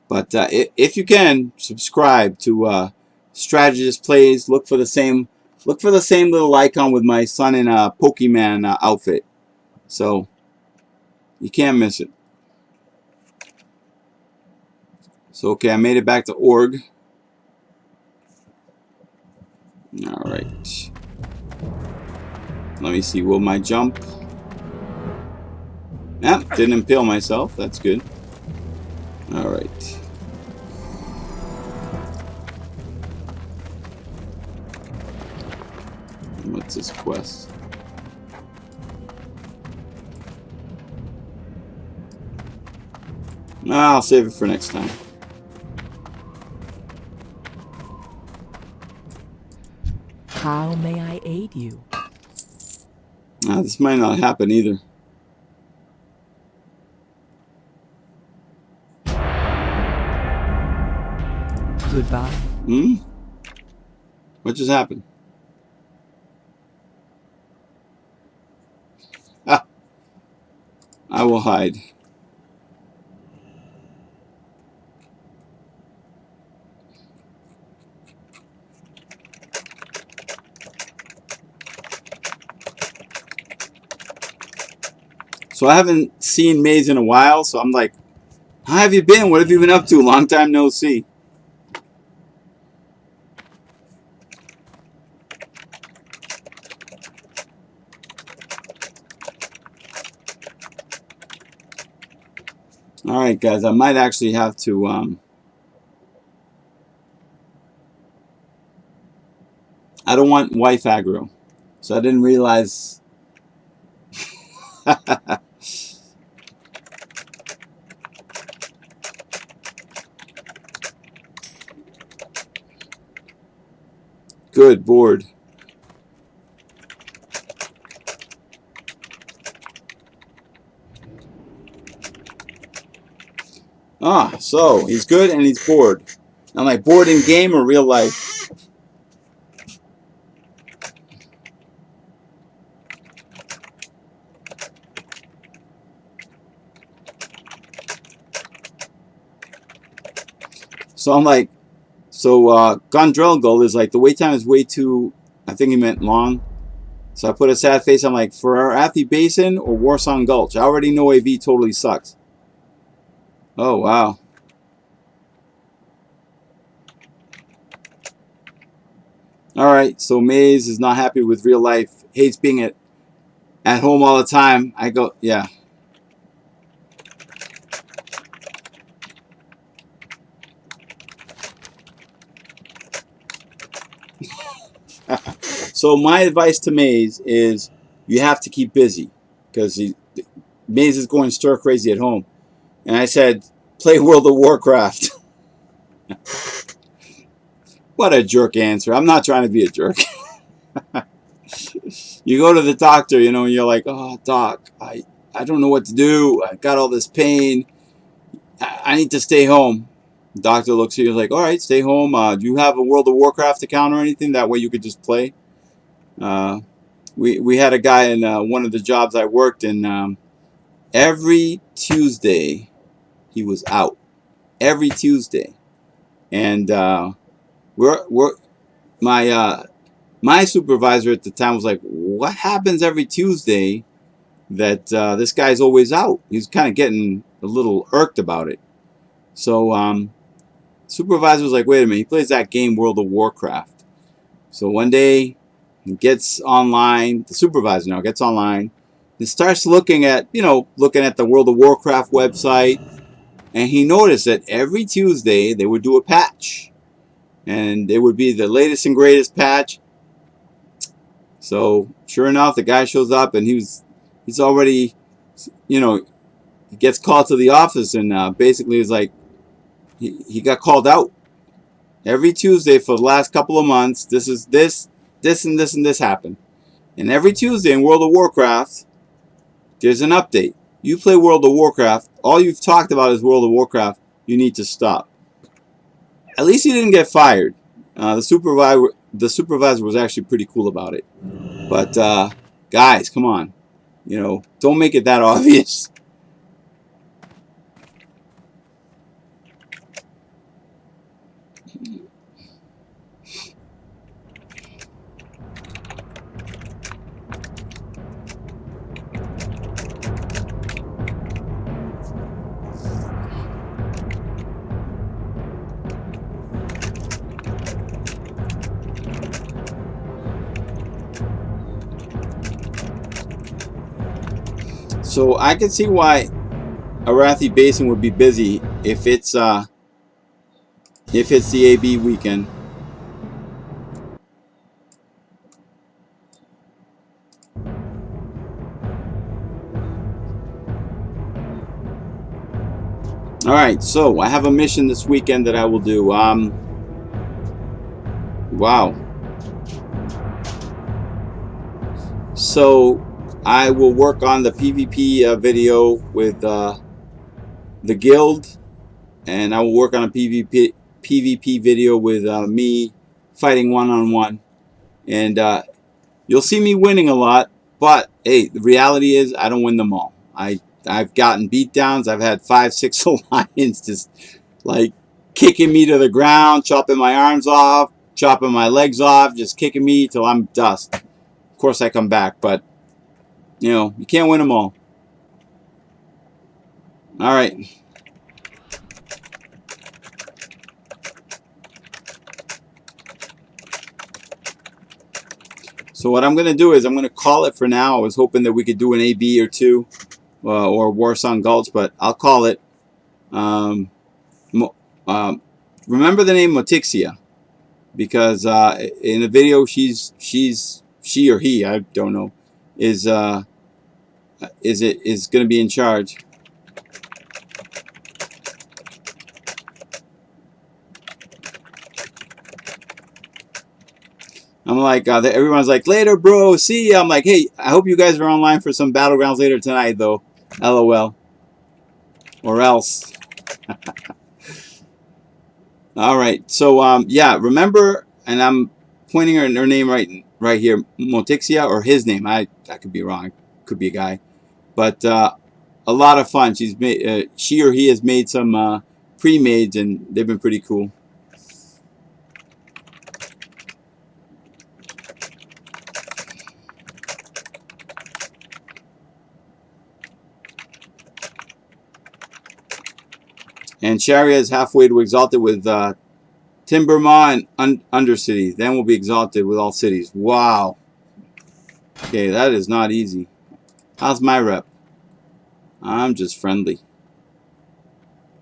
But if you can, subscribe to Strategyst Plays. Look for the same little icon with my son in a Pokemon outfit. So you can't miss it. So okay, I made it back to Org. All right. Let me see. Will my jump? Nah, didn't impale myself. That's good. All right. What's this quest? Nah, I'll save it for next time. How may I aid you? This might not happen either. Goodbye. What just happened? Ah, I will hide. So I haven't seen Maze in a while, so I'm like, how have you been? What have you been up to? Long time no see. Alright guys, I might actually have to I don't want wife aggro. So I didn't realize Good, bored. Ah, so he's good and he's bored. I'm like, bored in game or real life? So I'm like, so Gondrelgal is like, the wait time is way too, I think he meant long. So I put a sad face. I'm like, for Arathi Basin or Warsong Gulch? I already know AV totally sucks. Oh, wow. Alright, so Maze is not happy with real life. Hates being at home all the time. I go, yeah. So my advice to Maze is you have to keep busy. Because Maze is going stir crazy at home. And I said, play World of Warcraft. What a jerk answer. I'm not trying to be a jerk. You go to the doctor, you know, and you're like, oh, doc, I don't know what to do. I got all this pain. I need to stay home. The doctor looks at you like, all right, stay home. Do you have a World of Warcraft account or anything? That way you could just play. We had a guy in one of the jobs I worked in. Every Tuesday, he was out. Every Tuesday. And my supervisor at the time was like, what happens every Tuesday that this guy's always out? He's kind of getting a little irked about it. So supervisor was like, wait a minute, he plays that game World of Warcraft. So one day he gets online, the supervisor now gets online and starts looking at the World of Warcraft website, and he noticed that every Tuesday they would do a patch. And it would be the latest and greatest patch. So sure enough, the guy shows up and he's already, he gets called to the office, and basically is like, he got called out every Tuesday for the last couple of months. This and this happened, And every Tuesday in World of Warcraft, there's an update. You play World of Warcraft, all you've talked about is World of Warcraft, you need to stop. At least he didn't get fired. The supervisor was actually pretty cool about it. But guys, come on. You know, don't make it that obvious. So I can see why Arathi Basin would be busy if it's the AB weekend. All right, so I have a mission this weekend that I will do. Wow. So I will work on the PvP video with the guild, and I will work on a PvP video with me fighting one-on-one. And you'll see me winning a lot, but hey, the reality is I don't win them all. I've gotten beatdowns. I've had 5-6 alliance just like kicking me to the ground, chopping my arms off, chopping my legs off, just kicking me till I'm dust. Of course I come back, but you know, you can't win them all. All right. So what I'm going to do is I'm going to call it for now. I was hoping that we could do an AB or two or Warsong Gulch, but I'll call it. Remember the name Motixia, because in the video she or he, I don't know, is going to be in charge. I'm like, everyone's like, later, bro. See ya. I'm like, hey, I hope you guys are online for some Battlegrounds later tonight, though. LOL. Or else. All right. So, yeah, remember, and I'm pointing her name right here, Motixia, or his name. I could be wrong. Could be a guy. But a lot of fun. She or he has made some pre-mades, and they've been pretty cool. And Sharia is halfway to Exalted with Timbermaw and Undercity. Then we'll be Exalted with all cities. Wow. Okay, that is not easy. How's my rep? I'm just friendly.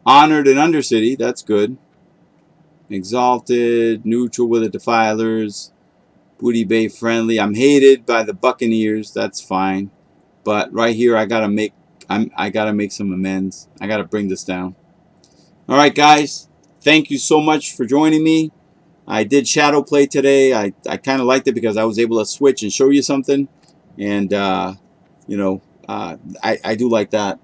Honored in Undercity. That's good. Exalted. Neutral with the Defilers. Booty Bay friendly. I'm hated by the Buccaneers. That's fine. But right here, I gotta make some amends. I gotta bring this down. All right, guys. Thank you so much for joining me. I did shadow play today. I kind of liked it because I was able to switch and show you something, and you know, I do like that.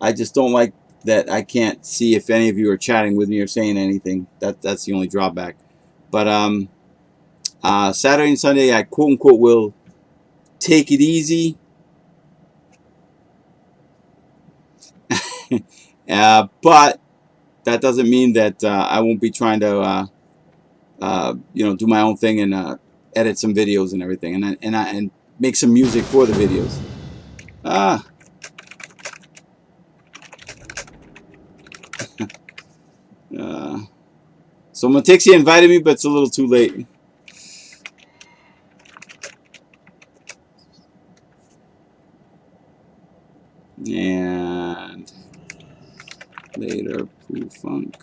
I just don't like that I can't see if any of you are chatting with me or saying anything. That's the only drawback. But Saturday and Sunday, I quote unquote will take it easy. But that doesn't mean that I won't be trying to you know, do my own thing and edit some videos and everything, and make some music for the videos. So Matixia invited me, but it's a little too late. And later, Poo Funk.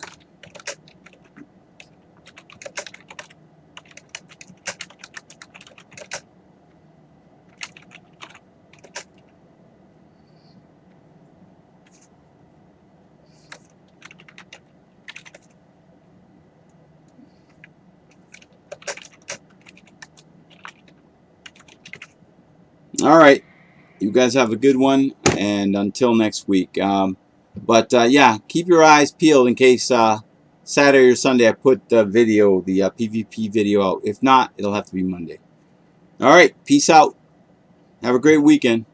All right. You guys have a good one, and until next week. Yeah, keep your eyes peeled in case Saturday or Sunday I put the video, the PvP video out. If not, it'll have to be Monday. All right. Peace out. Have a great weekend.